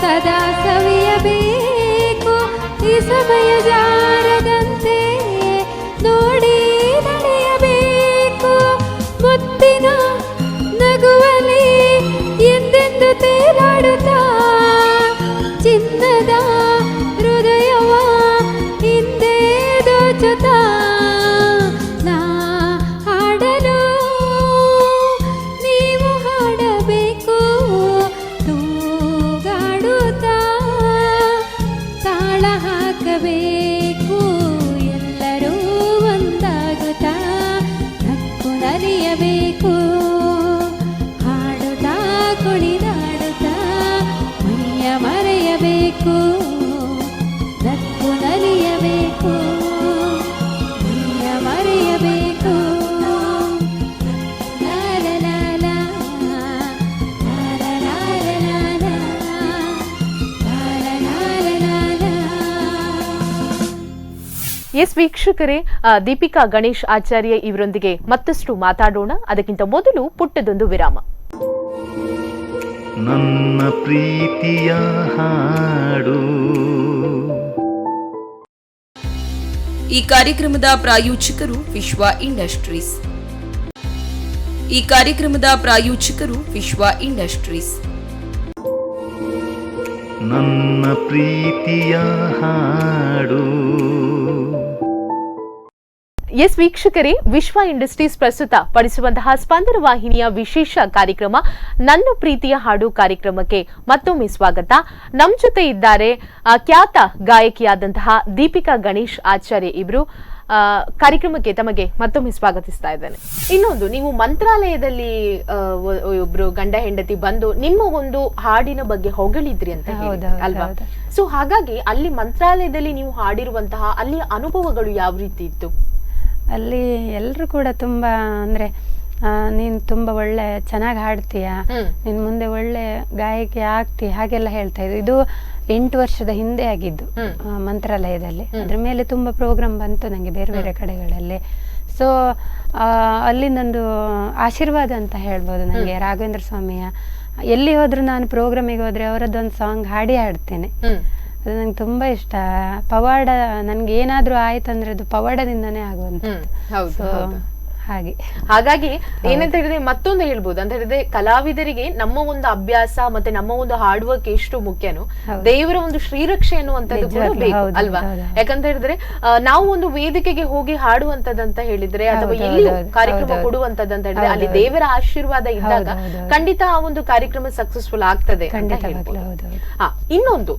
ಸದಾ ಸವಿಯಬೇಕು ಈ ಸಮಯ ಜಾರದಂತೆ ನೋಡಿ ನಡೆಯಬೇಕು ಮುತ್ತಿನ ನಗುವಲಿ ಎಂದೆಂದು ತೇಲಾಡುತ್ತಾ ಚಿನ್ನದ ಹೃದಯವ ಹಿಂದೆ ದೋಚುತ್ತಾ ನಾ ಹಾಡಲು ನೀವು ಹಾಡಬೇಕು ತೂಗಾಡುತ್ತಾ ತಾಳ ಹಾಕಬೇಕು ಎಲ್ಲರೂ ಒಂದಾಗುತ್ತಾ ನಕ್ಕು ನಲಿಯಬೇಕು ಹಾಡುತ್ತಾ ಕುಣಿದಾಡುತ್ತಾ ಮೈಯ ಮರೆಯಬೇಕು ನಕ್ಕು ನಲಿಯಬೇಕು ಮೈಯ ಮರೆಯಬೇಕು ಎಸ್ ವೀಕ್ಷಕರೇ, ದೀಪಿಕಾ ಗಣೇಶ್ ಆಚಾರ್ಯ ಇವರೊಂದಿಗೆ ಮತ್ತಷ್ಟು ಮಾತಾಡೋಣ. ಅದಕ್ಕಿಂತ ಮೊದಲು ಪುಟ್ಟದೊಂದು ವಿರಾಮ. ನನ್ನ ಪ್ರೀತಿಯ ಹಾಡು. ಈ ಕಾರ್ಯಕ್ರಮದ ಪ್ರಾಯೋಜಕರು ವಿಶ್ವ ಇಂಡಸ್ಟ್ರೀಸ್. ಈ ಕಾರ್ಯಕ್ರಮದ ಪ್ರಾಯೋಜಕರು ವಿಶ್ವ ಇಂಡಸ್ಟ್ರೀಸ್. ನನ್ನ ಪ್ರೀತಿಯ ಹಾಡು. ಎಸ್ ವೀಕ್ಷಕರೇ, ವಿಶ್ವ ಇಂಡಸ್ಟ್ರೀಸ್ ಪ್ರಸ್ತುತ ಪಡಿಸುವಂತಹ ಸ್ಪಂದನ ವಾಹಿನಿಯ ವಿಶೇಷ ಕಾರ್ಯಕ್ರಮ ನನ್ನ ಪ್ರೀತಿಯ ಹಾಡು ಕಾರ್ಯಕ್ರಮಕ್ಕೆ ಮತ್ತೊಮ್ಮೆ ಸ್ವಾಗತ. ನಮ್ಮ ಜೊತೆ ಇದ್ದಾರೆ ಖ್ಯಾತ ಗಾಯಕಿಯಾದಂತಹ ದೀಪಿಕಾ ಗಣೇಶ್ ಆಚಾರ್ಯ ಇಬ್ರು. ಕಾರ್ಯಕ್ರಮಕ್ಕೆ ತಮಗೆ ಮತ್ತೊಮ್ಮೆ ಸ್ವಾಗತಿಸ್ತಾ ಇದ್ದೇನೆ. ಇನ್ನೊಂದು, ನೀವು ಮಂತ್ರಾಲಯದಲ್ಲಿ ಒಬ್ರು ಗಂಡ ಹೆಂಡತಿ ಬಂದು ನಿಮ್ಮ ಒಂದು ಹಾಡಿನ ಬಗ್ಗೆ ಹೊಗಳಿದ್ರಿ ಅಂತ ಅಲ್ವಾ? ಸೊ ಹಾಗಾಗಿ ಅಲ್ಲಿ ಮಂತ್ರಾಲಯದಲ್ಲಿ ನೀವು ಹಾಡಿರುವಂತಹ ಅಲ್ಲಿ ಅನುಭವಗಳು ಯಾವ ರೀತಿ ಇತ್ತು? ಅಲ್ಲಿ ಎಲ್ಲರೂ ಕೂಡ ತುಂಬಾ ಅಂದ್ರೆ ನೀನ್ ತುಂಬಾ ಒಳ್ಳೆ ಚೆನ್ನಾಗಿ ಹಾಡ್ತೀಯ, ನಿನ್ ಮುಂದೆ ಒಳ್ಳೆ ಗಾಯಕಿ ಆಗ್ತಿ ಹಾಗೆಲ್ಲ ಹೇಳ್ತಾ ಇದ್ರು. ಇದು 8 ವರ್ಷದ ಹಿಂದೆ ಆಗಿದ್ದು ಮಂತ್ರಾಲಯದಲ್ಲಿ. ಅದ್ರ ಮೇಲೆ ತುಂಬಾ ಪ್ರೋಗ್ರಾಮ್ ಬಂತು ನಂಗೆ ಬೇರೆ ಬೇರೆ ಕಡೆಗಳಲ್ಲಿ. ಸೊ ಅಲ್ಲಿಂದೊಂದು ಆಶೀರ್ವಾದ ಅಂತ ಹೇಳ್ಬೋದು ನಂಗೆ. ರಾಘವೇಂದ್ರ ಸ್ವಾಮಿಯ ಎಲ್ಲಿ ಹೋದ್ರು ನಾನು ಪ್ರೋಗ್ರಾಮಿಗೆ ಹೋದ್ರೆ ಅವರದ್ದೊಂದು ಸಾಂಗ್ ಹಾಡ್ತೇನೆ. ಅದು ನಂಗೆ ತುಂಬಾ ಇಷ್ಟ. ಪವಾಡ ನನ್ಗೆ ಏನಾದ್ರೂ ಆಯ್ತಂದ್ರೆ ಅದು ಪವಾಡದಿಂದಾನೇ ಆಗುವಂಥದ್ದು. ಹಾಗಾಗಿ ಏನಂತ ಹೇಳಿದ್ರೆ ಮತ್ತೊಂದು ಹೇಳ್ಬೋದು ಅಂತ ಹೇಳಿದ್ರೆ, ಕಲಾವಿದರಿಗೆ ನಮ್ಮ ಒಂದು ಅಭ್ಯಾಸ ಮತ್ತೆ ನಮ್ಮ ಒಂದು ಹಾರ್ಡ್ ವರ್ಕ್ ಎಷ್ಟು ಮುಖ್ಯನೋ ದೇವರ ಒಂದು ಶ್ರೀರಕ್ಷೆ ಅನ್ನುವಂಥದ್ದು ಕೂಡ ಬೇಕು ಅಲ್ವಾ? ಯಾಕಂತ ಹೇಳಿದ್ರೆ ನಾವು ಒಂದು ವೇದಿಕೆಗೆ ಹೋಗಿ ಹಾಡುವಂತದಂತ ಹೇಳಿದ್ರೆ ಅಥವಾ ಎಲ್ಲಿ ಕಾರ್ಯಕ್ರಮ ಕೊಡುವಂತದಂತ ಹೇಳಿದ್ರೆ ಅಲ್ಲಿ ದೇವರ ಆಶೀರ್ವಾದ ಇದ್ದಾಗ ಖಂಡಿತ ಆ ಒಂದು ಕಾರ್ಯಕ್ರಮ ಸಕ್ಸಸ್ಫುಲ್ ಆಗ್ತದೆ ಅಂತ ಹೇಳ್ಬೋದು. ಇನ್ನೊಂದು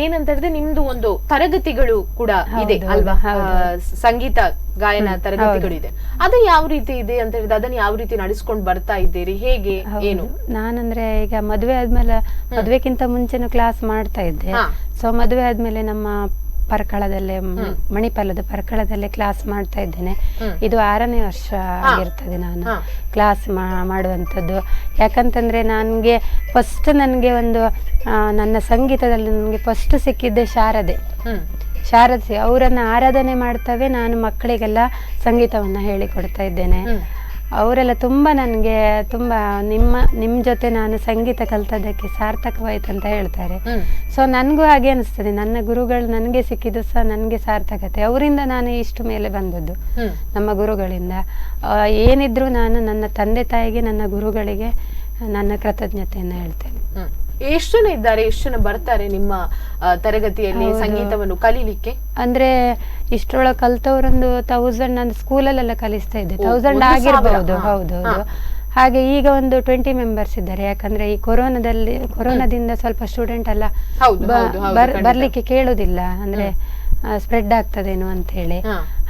ಏನಂತ ಹೇಳಿದ್ರೆ, ನಿಮ್ದು ಒಂದು ತರಗತಿಗಳು ಕೂಡ ಇದೆ ಅಲ್ವಾ? ಸಂಗೀತ ಗಾಯನ ತರಗತಿಗಳಿದೆ. ಅದು ಯಾವ ರೀತಿ ಇದೆ ಅಂತ ಹೇಳಿದ್ರೆ ಅದನ್ನ ಯಾವ ರೀತಿ ನಡೆಸ್ಕೊಂಡು ಬರ್ತಾ ಇದ್ದೀರಿ, ಹೇಗೆ ಏನು? ನಾನಂದ್ರೆ ಈಗ ಮದುವೆ ಆದ್ಮೇಲೆ, ಮದುವೆಕ್ಕಿಂತ ಮುಂಚೆನೂ ಕ್ಲಾಸ್ ಮಾಡ್ತಾ ಇದ್ದೆ. ಸೊ ಮದುವೆ ಆದ್ಮೇಲೆ ನಮ್ಮ ಪರ್ಕಳದಲ್ಲೇ ಮಣಿಪಾಲದ ಪರ್ಕಳದಲ್ಲೇ ಕ್ಲಾಸ್ ಮಾಡ್ತಾ ಇದ್ದೇನೆ. ಇದು 6ನೇ ವರ್ಷ ಆಗಿರ್ತದೆ ನಾನು ಕ್ಲಾಸ್ ಮಾಡುವಂಥದ್ದು. ಯಾಕಂತಂದ್ರೆ ನನ್ಗೆ ಫಸ್ಟ್ ನನ್ಗೆ ಒಂದು ನನ್ನ ಸಂಗೀತದಲ್ಲಿ ನನ್ಗೆ ಫಸ್ಟ್ ಸಿಕ್ಕಿದ್ದೆ ಶಾರದೆ ಅವರನ್ನ ಆರಾಧನೆ ಮಾಡ್ತವೆ. ನಾನು ಮಕ್ಕಳಿಗೆಲ್ಲ ಸಂಗೀತವನ್ನ ಹೇಳಿಕೊಡ್ತಾ ಇದ್ದೇನೆ. ಅವರೆಲ್ಲ ತುಂಬಾ ನನ್ಗೆ ತುಂಬಾ ನಿಮ್ ಜೊತೆ ನಾನು ಸಂಗೀತ ಕಲ್ತದಕ್ಕೆ ಸಾರ್ಥಕವಾಯ್ತು ಅಂತ ಹೇಳ್ತಾರೆ. ಸೊ ನನ್ಗೂ ಹಾಗೆ ಅನಿಸ್ತದೆ, ನನ್ನ ಗುರುಗಳು ನನ್ಗೆ ಸಿಕ್ಕಿದ್ದು ಸಹ ನನ್ಗೆ ಸಾರ್ಥಕತೆ. ಅವರಿಂದ ನಾನು ಇಷ್ಟು ಮೇಲೆ ಬಂದದ್ದು, ನಮ್ಮ ಗುರುಗಳಿಂದ. ಏನಿದ್ರು ನಾನು ನನ್ನ ತಂದೆ ತಾಯಿಗೆ, ನನ್ನ ಗುರುಗಳಿಗೆ ನನ್ನ ಕೃತಜ್ಞತೆಯನ್ನ ಹೇಳ್ತೇನೆ. ಎಷ್ಟು ಜನ ಇದ್ದಾರೆ, ಎಷ್ಟು ಜನ ಬರ್ತಾರೆ ನಿಮ್ಮ ತರಗತಿಯಲ್ಲಿ ಸಂಗೀತವನ್ನು ಕಲೀಲಿಕ್ಕೆ? ಅಂದ್ರೆ ಇಷ್ಟರೊಳಗೆ ಕಲ್ತವ್ರೊಂದು 1000 ನಾನು ಸ್ಕೂಲಲ್ಲೆಲ್ಲ ಕಲಿಸ್ತಾ ಇದ್ದೆ. 1000 ಆಗಿರ್ಬಹುದು. ಹೌದು. ಹಾಗೆ ಈಗ ಒಂದು 20 ಮೆಂಬರ್ಸ್ ಇದ್ದಾರೆ. ಯಾಕಂದ್ರೆ ಈ ಕೊರೋನಾದಿಂದ ಸ್ವಲ್ಪ ಸ್ಟೂಡೆಂಟ್ ಎಲ್ಲ ಬರ್ಲಿಕ್ಕೆ ಕೇಳುದಿಲ್ಲ, ಅಂದ್ರೆ ಸ್ಪ್ರೆಡ್ ಆಗ್ತದೇನೋ ಅಂತ ಹೇಳಿ.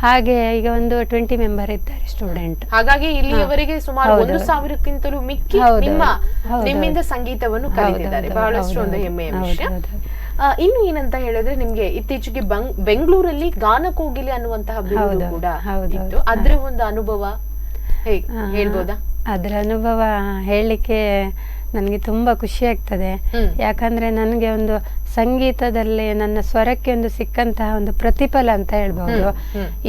ಹಾಗೆ ಈಗ ಒಂದು 20 ಮೆಂಬರ್ ಇದ್ದಾರೆ ಸ್ಟೂಡೆಂಟ್. ಹಾಗಾಗಿ ಇಲ್ಲಿಯವರೆಗೆ ಸುಮಾರು 1000ಕ್ಕಿಂತಲೂ ಮಿಕ್ಕಿ ನಿಮ್ಮಿಂದ ಸಂಗೀತವನ್ನು ಕಲಿತಿದ್ದಾರೆ. ಬಹಳಷ್ಟು ಒಂದು ಹೆಮ್ಮೆಯ ವಿಷಯ. ಇನ್ನು ಏನಂತ ಹೇಳಿದ್ರೆ, ನಿಮ್ಗೆ ಇತ್ತೀಚೆಗೆ ಬೆಂಗಳೂರಲ್ಲಿ ಗಾನ ಕೋಗಿಲೆ ಅನ್ನುವಂತಹ ಬಿರುದು ಕೂಡ ಇತ್ತು. ಅದ್ರ ಒಂದು ಅನುಭವ ಹೇಳ್ಬೋದಾ? ಅದ್ರ ಅನುಭವ ಹೇಳಲಿಕ್ಕೆ ನನಗೆ ತುಂಬಾ ಖುಷಿ ಆಗ್ತದೆ. ಯಾಕಂದ್ರೆ ನನಗೆ ಒಂದು ಸಂಗೀತದಲ್ಲಿ ನನ್ನ ಸ್ವರಕ್ಕೆ ಒಂದು ಸಿಕ್ಕಂತಹ ಒಂದು ಪ್ರತಿಫಲ ಅಂತ ಹೇಳ್ಬಹುದು.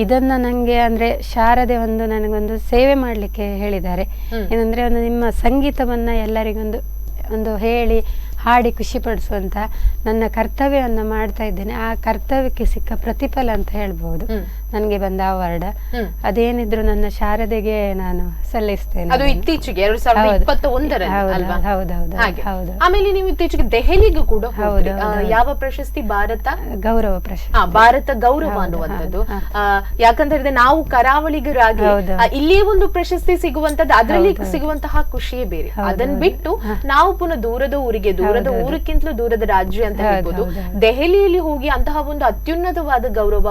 ಇದನ್ನ ನಂಗೆ ಅಂದ್ರೆ ಶಾರದೆ ನನಗೊಂದು ಸೇವೆ ಮಾಡ್ಲಿಕ್ಕೆ ಹೇಳಿದ್ದಾರೆ. ಏನಂದ್ರೆ ನಿಮ್ಮ ಸಂಗೀತವನ್ನ ಎಲ್ಲರಿಗೊಂದು ಹೇಳಿ ಹಾಡಿ ಖುಷಿ ಪಡಿಸುವಂತ ನನ್ನ ಕರ್ತವ್ಯವನ್ನ ಮಾಡ್ತಾ ಇದ್ದೇನೆ. ಆ ಕರ್ತವ್ಯಕ್ಕೆ ಸಿಕ್ಕ ಪ್ರತಿಫಲ ಅಂತ ಹೇಳ್ಬಹುದು ನನಗೆ ಬಂದ ಅವಾರ್ಡ್. ಅದೇನಿದ್ರು ನನ್ನ ಶಾರದೆಗೆ ನಾನು ಸಲ್ಲಿಸ್ತೇನೆ. ಅದು ಇತ್ತೀಚೆಗೆ 2021ರಲ್ಲಿ ಅಲ್ವಾ? ಹೌದು. ಆಮೇಲೆ ನೀವು ಇತ್ತೀಚೆಗೆ ದೆಹಲಿಗೂ ಕೂಡ ಹೋದ್ರಿ. ಯಾವ ಪ್ರಶಸ್ತಿ? ಭಾರತ ಗೌರವ ಪ್ರಶಸ್ತಿ. ಭಾರತ ಗೌರವ ಅನ್ನುವಂಥದ್ದು. ಯಾಕಂತ ಹೇಳಿದ್ರೆ ನಾವು ಕರಾವಳಿಗರಾಗಿ ಇಲ್ಲಿಯೇ ಒಂದು ಪ್ರಶಸ್ತಿ ಸಿಗುವಂತದ್ದು, ಅದರಲ್ಲಿ ಸಿಗುವಂತಹ ಖುಷಿಯೇ ಬೇರೆ. ಅದನ್ನ ಬಿಟ್ಟು ನಾವು ಪುನಃ ದೂರದ ಊರಕ್ಕಿಂತಲೂ ದೂರದ ರಾಜ್ಯ ಅಂತ ಹೇಳ್ಬೋದು, ದೆಹಲಿಯಲ್ಲಿ ಹೋಗಿ ಅಂತಹ ಒಂದು ಅತ್ಯುನ್ನತವಾದ ಗೌರವ,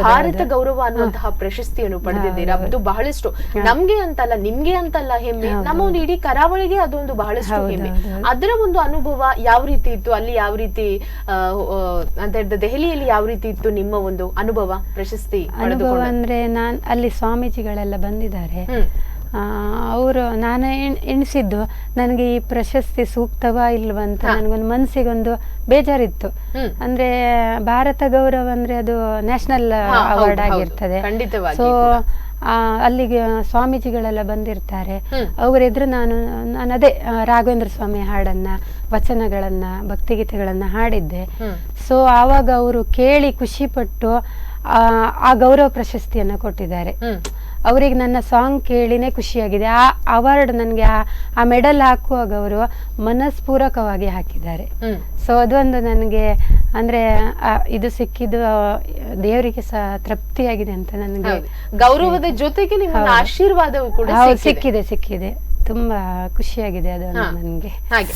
ಭಾರತ ಗೌರವ ಅನ್ನುವಂತಹ ಪ್ರಶಸ್ತಿಯನ್ನು ಪಡೆದಿದ್ದೀರಾ. ಅದು ಬಹಳಷ್ಟು ನಮ್ಗೆ ಅಂತಲ್ಲ, ನಿಮ್ಗೆ ಅಂತಲ್ಲ ಹೆಮ್ಮೆ, ನಮ್ಮ ಒಂದು ಇಡೀ ಕರಾವಳಿಗೆ ಅದೊಂದು ಬಹಳಷ್ಟು ಹೆಮ್ಮೆ. ಅದರ ಒಂದು ಅನುಭವ ಯಾವ ರೀತಿ ಇತ್ತು? ಅಲ್ಲಿ ಯಾವ ರೀತಿ ಅಂತ ಹೇಳಿದ್ರೆ ದೆಹಲಿಯಲ್ಲಿ ಯಾವ ರೀತಿ ಇತ್ತು ನಿಮ್ಮ ಒಂದು ಅನುಭವ, ಪ್ರಶಸ್ತಿ ಅನುಭವ? ಅಂದ್ರೆ ಅಲ್ಲಿ ಸ್ವಾಮೀಜಿಗಳೆಲ್ಲ ಬಂದಿದ್ದಾರೆ. ನಾನು ಎಣಿಸಿದ್ದು ನನಗೆ ಈ ಪ್ರಶಸ್ತಿ ಸೂಕ್ತವಾ ಇಲ್ವಾ ಅಂತ ನನಗೊಂದು ಮನಸ್ಸಿಗೊಂದು ಬೇಜಾರಿತ್ತು. ಅಂದ್ರೆ ಭಾರತ ಗೌರವ ಅಂದ್ರೆ ಅದು ನ್ಯಾಷನಲ್ ಅವಾರ್ಡ್ ಆಗಿರ್ತದೆ. ಸೊ ಅಲ್ಲಿಗೆ ಸ್ವಾಮೀಜಿಗಳೆಲ್ಲ ಬಂದಿರ್ತಾರೆ. ಅವರೆದುರು ನಾನು ಅದೇ ರಾಘವೇಂದ್ರ ಸ್ವಾಮಿ ಹಾಡನ್ನ, ವಚನಗಳನ್ನ, ಭಕ್ತಿಗೀತೆಗಳನ್ನ ಹಾಡಿದ್ದೆ. ಸೊ ಆವಾಗ ಅವರು ಕೇಳಿ ಖುಷಿ ಪಟ್ಟು ಆ ಗೌರವ ಪ್ರಶಸ್ತಿಯನ್ನ ಕೊಟ್ಟಿದ್ದಾರೆ. ಅವರಿಗೆ ನನ್ನ ಸಾಂಗ್ ಕೇಳಿನೇ ಖುಷಿಯಾಗಿದೆ. ಆ ಅವಾರ್ಡ್ ನನಗೆ ಆ ಮೆಡಲ್ ಹಾಕುವಾಗ ಅವರು ಮನಸ್ಪೂರ್ವಕವಾಗಿ ಹಾಕಿದ್ದಾರೆ. ಸೊ ಅದೊಂದು ನನಗೆ ಅಂದ್ರೆ ಇದು ಸಿಕ್ಕಿದ್ದು ದೇವರಿಗೆ ಸಹ ತೃಪ್ತಿಯಾಗಿದೆ ಅಂತ ನನಗೆ. ಗೌರವದ ಜೊತೆಗೆ ನಿಮ್ಮ ಆಶೀರ್ವಾದವೂ ಕೂಡ ಸಿಕ್ಕಿದೆ. ತುಂಬಾ ಖುಷಿಯಾಗಿದೆ ಅದು ನನಗೆ. ಹಾಗೆ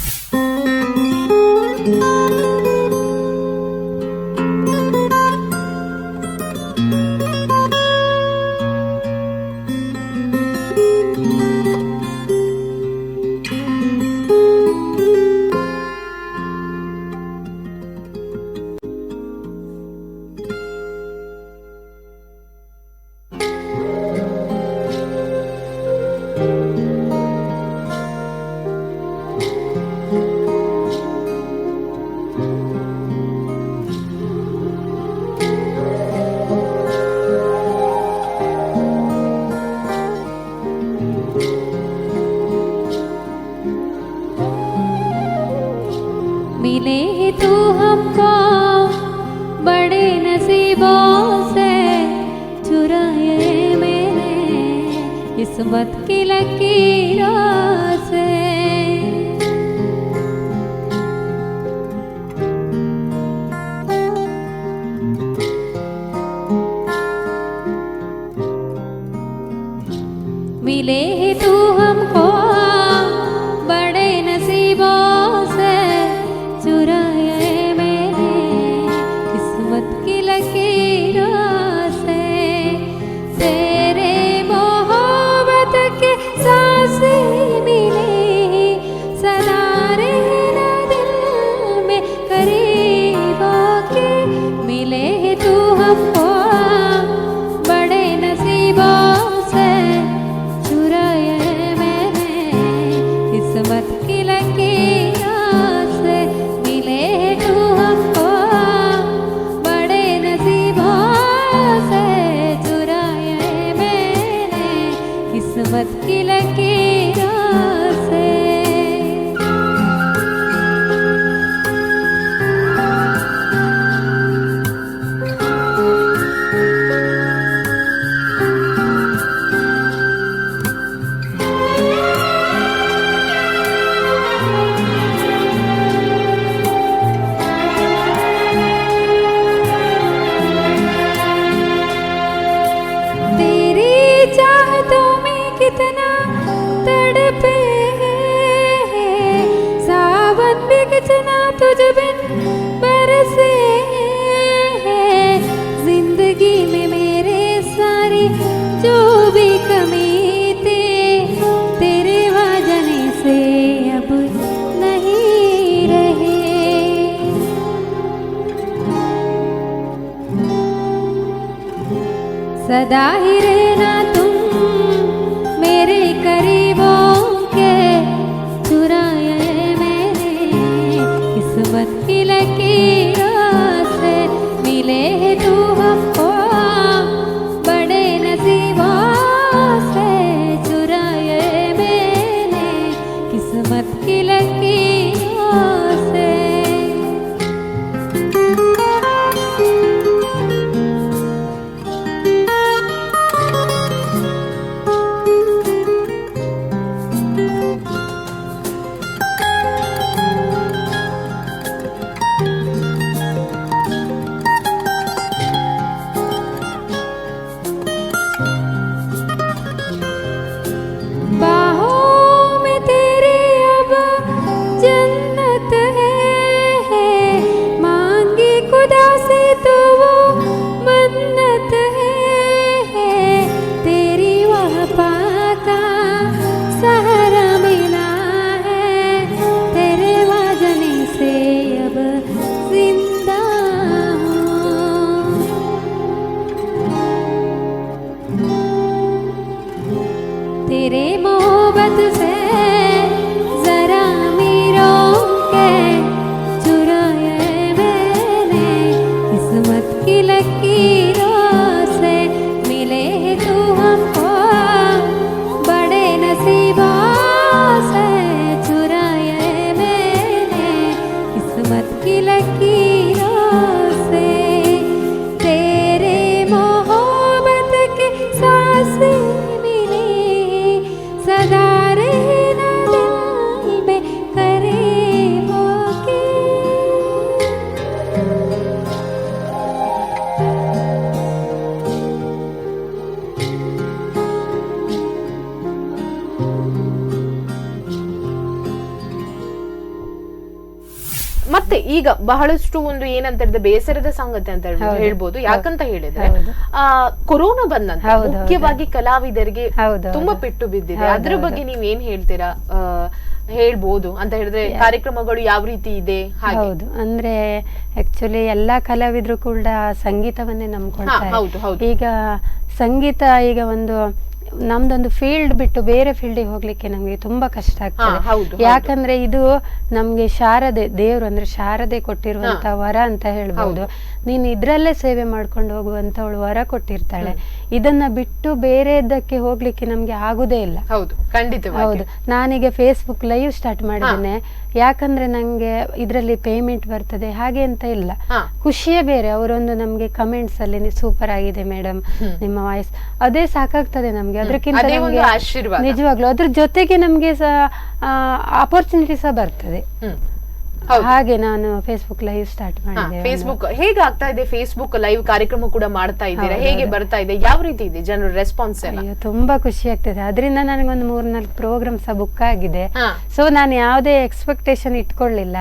मिले तू हमको बड़े नसीबों से, चुराए मैंने किस्मत की लकीरों से। मिले तू हमको बड़े नसीबों से, चुराए मैंने किस्मत की लकीरों से। तेरे मोहब्बत के सांसें मिली, सदा रहना दिल में करीबों के। मिले तू हमको बड़े नसीबों से, चुराए मैंने किस्मत की लकीरों से। मिले तू हमको बड़े नसीबों से, चुराए मैंने किस्मत की लकीरों से। तेरी चाहतों में कितना तड़पे हैं, सावन भी कितना तुझ बिन बरसे हैं। जिंदगी में मेरे सारी जो भी कमी थी, तेरे वजह से अब नहीं रहे। सदा ही रहना तुम मेरे करीबों के, चुराए मैंने किस्मत की लकीरों से। मिले तू हमको बड़े नसीबों से, चुराए मैंने किस्मत की लकीरों से। बाहों में तेरे अब जन्नत है, मांगी खुदा से तो वो मन्नत है। तेरी वफा का सहारा मिला है, तेरे वजह से अब जिंदा हूँ। तेरे मोहब्बत से जरा मीरों के, चुराए मैंने किस्मत की लकीरों से। मिले तू हमको बड़े नसीबों से, चुराए मैंने किस्मत की लकीरों से। तेरे मोहब्बत के सांसें मिली, सदा रहना दिल में करीबों के। ಈಗ ಬಹಳಷ್ಟು ಒಂದು ಏನಂತ ಹೇಳಿದ್ರೆ ಬೇಸರದ ಸಂಗತಿ ಅಂತ ಹೇಳ್ಬೋದು. ಯಾಕಂತ ಹೇಳಿದ್ರೆ ಕೊರೋನಾ ಬಂದಂತ ಮುಖ್ಯವಾಗಿ ಕಲಾವಿದರಿಗೆ ತುಂಬಾ ಪೆಟ್ಟು ಬಿದ್ದಿದೆ. ಅದ್ರ ಬಗ್ಗೆ ನೀವ್ ಏನ್ ಹೇಳ್ತೀರಾ, ಹೇಳ್ಬೋದು ಅಂತ ಹೇಳಿದ್ರೆ ಕಾರ್ಯಕ್ರಮಗಳು ಯಾವ ರೀತಿ ಇದೆ? ಹೌದು, ಅಂದ್ರೆ ಆಕ್ಚುಲಿ ಎಲ್ಲಾ ಕಲಾವಿದ್ರು ಕೂಡ ಸಂಗೀತವನ್ನೇ ನಂಬ್ಕೊಳ್ತಾರೆ. ಈಗ ಸಂಗೀತ ಈಗ ಒಂದು ನಮ್ದೊಂದು ಫೀಲ್ಡ್ ಬಿಟ್ಟು ಬೇರೆ ಫೀಲ್ಡಿಗೆ ಹೋಗ್ಲಿಕ್ಕೆ ನಮ್ಗೆ ತುಂಬಾ ಕಷ್ಟ ಆಗ್ತದೆ. ಯಾಕಂದ್ರೆ ಇದು ನಮ್ಗೆ ಶಾರದೆ ದೇವ್ರು ಅಂದ್ರೆ ಶಾರದೆ ಕೊಟ್ಟಿರುವಂತ ವರ ಅಂತ ಹೇಳ್ಬೋದು. ನೀನ್ ಇದ್ರಲ್ಲೇ ಸೇವೆ ಮಾಡ್ಕೊಂಡು ಹೋಗುವಂತವಳು ವರ ಕೊಟ್ಟಿರ್ತಾಳೆ. ಇದನ್ನ ಬಿಟ್ಟು ಬೇರೆದಕ್ಕೆ ಹೋಗ್ಲಿಕ್ಕೆ ನಮ್ಗೆ ಆಗುದೇ ಇಲ್ಲ. ಹೌದು, ಖಂಡಿತ. ಹೌದು, ನಾನೀಗ ಫೇಸ್ಬುಕ್ ಲೈವ್ ಸ್ಟಾರ್ಟ್ ಮಾಡಿದ್ದೇನೆ. ಯಾಕಂದ್ರೆ ನಂಗೆ ಇದ್ರಲ್ಲಿ ಪೇಮೆಂಟ್ ಬರ್ತದೆ ಹಾಗೆ ಅಂತ ಇಲ್ಲ, ಖುಷಿಯೇ ಬೇರೆ. ಅವರೊಂದು ನಮ್ಗೆ ಕಮೆಂಟ್ಸ್ ಅಲ್ಲಿ ಸೂಪರ್ ಆಗಿದೆ ಮೇಡಮ್ ನಿಮ್ಮ ವಾಯ್ಸ್, ಅದೇ ಸಾಕಾಗ್ತದೆ ನಮ್ಗೆ. ಅದಕ್ಕಿಂತ ನಿಜವಾಗ್ಲು ಅದ್ರ ಜೊತೆಗೆ ನಮ್ಗೆ ಅಪರ್ಚುನಿಟಿ ಸಹ ಬರ್ತದೆ. ಹಾಗೆ ನಾನು ಫೇಸ್ಬುಕ್ ಲೈವ್ ಸ್ಟಾರ್ಟ್ ಮಾಡಿದೆ. ಫೇಸ್ಬುಕ್ ಹೇಗೆ ಆಗ್ತಾ ಇದೆ? ಫೇಸ್ಬುಕ್ ಲೈವ್ ಕಾರ್ಯಕ್ರಮ ಕೂಡ ಮಾಡ್ತಾ ಇದ್ದೀರಾ, ಹೇಗೆ ಬರ್ತಾ ಇದೆ? ಯಾವ ರೀತಿ ಇದೆ ಜನರ ರೆಸ್ಪಾನ್ಸ್ ಎಲ್ಲ? ತುಂಬಾ ಖುಷಿ ಆಗ್ತದೆ. ಅದರಿಂದ ನನಗೊಂದು 3-4 ಪ್ರೋಗ್ರಾಮ್ ಸಹ ಬುಕ್ ಆಗಿದೆ. ಸೊ ನಾನು ಯಾವುದೇ ಎಕ್ಸ್ಪೆಕ್ಟೇಷನ್ ಇಟ್ಕೊಳ್ಳಿಲ್ಲ.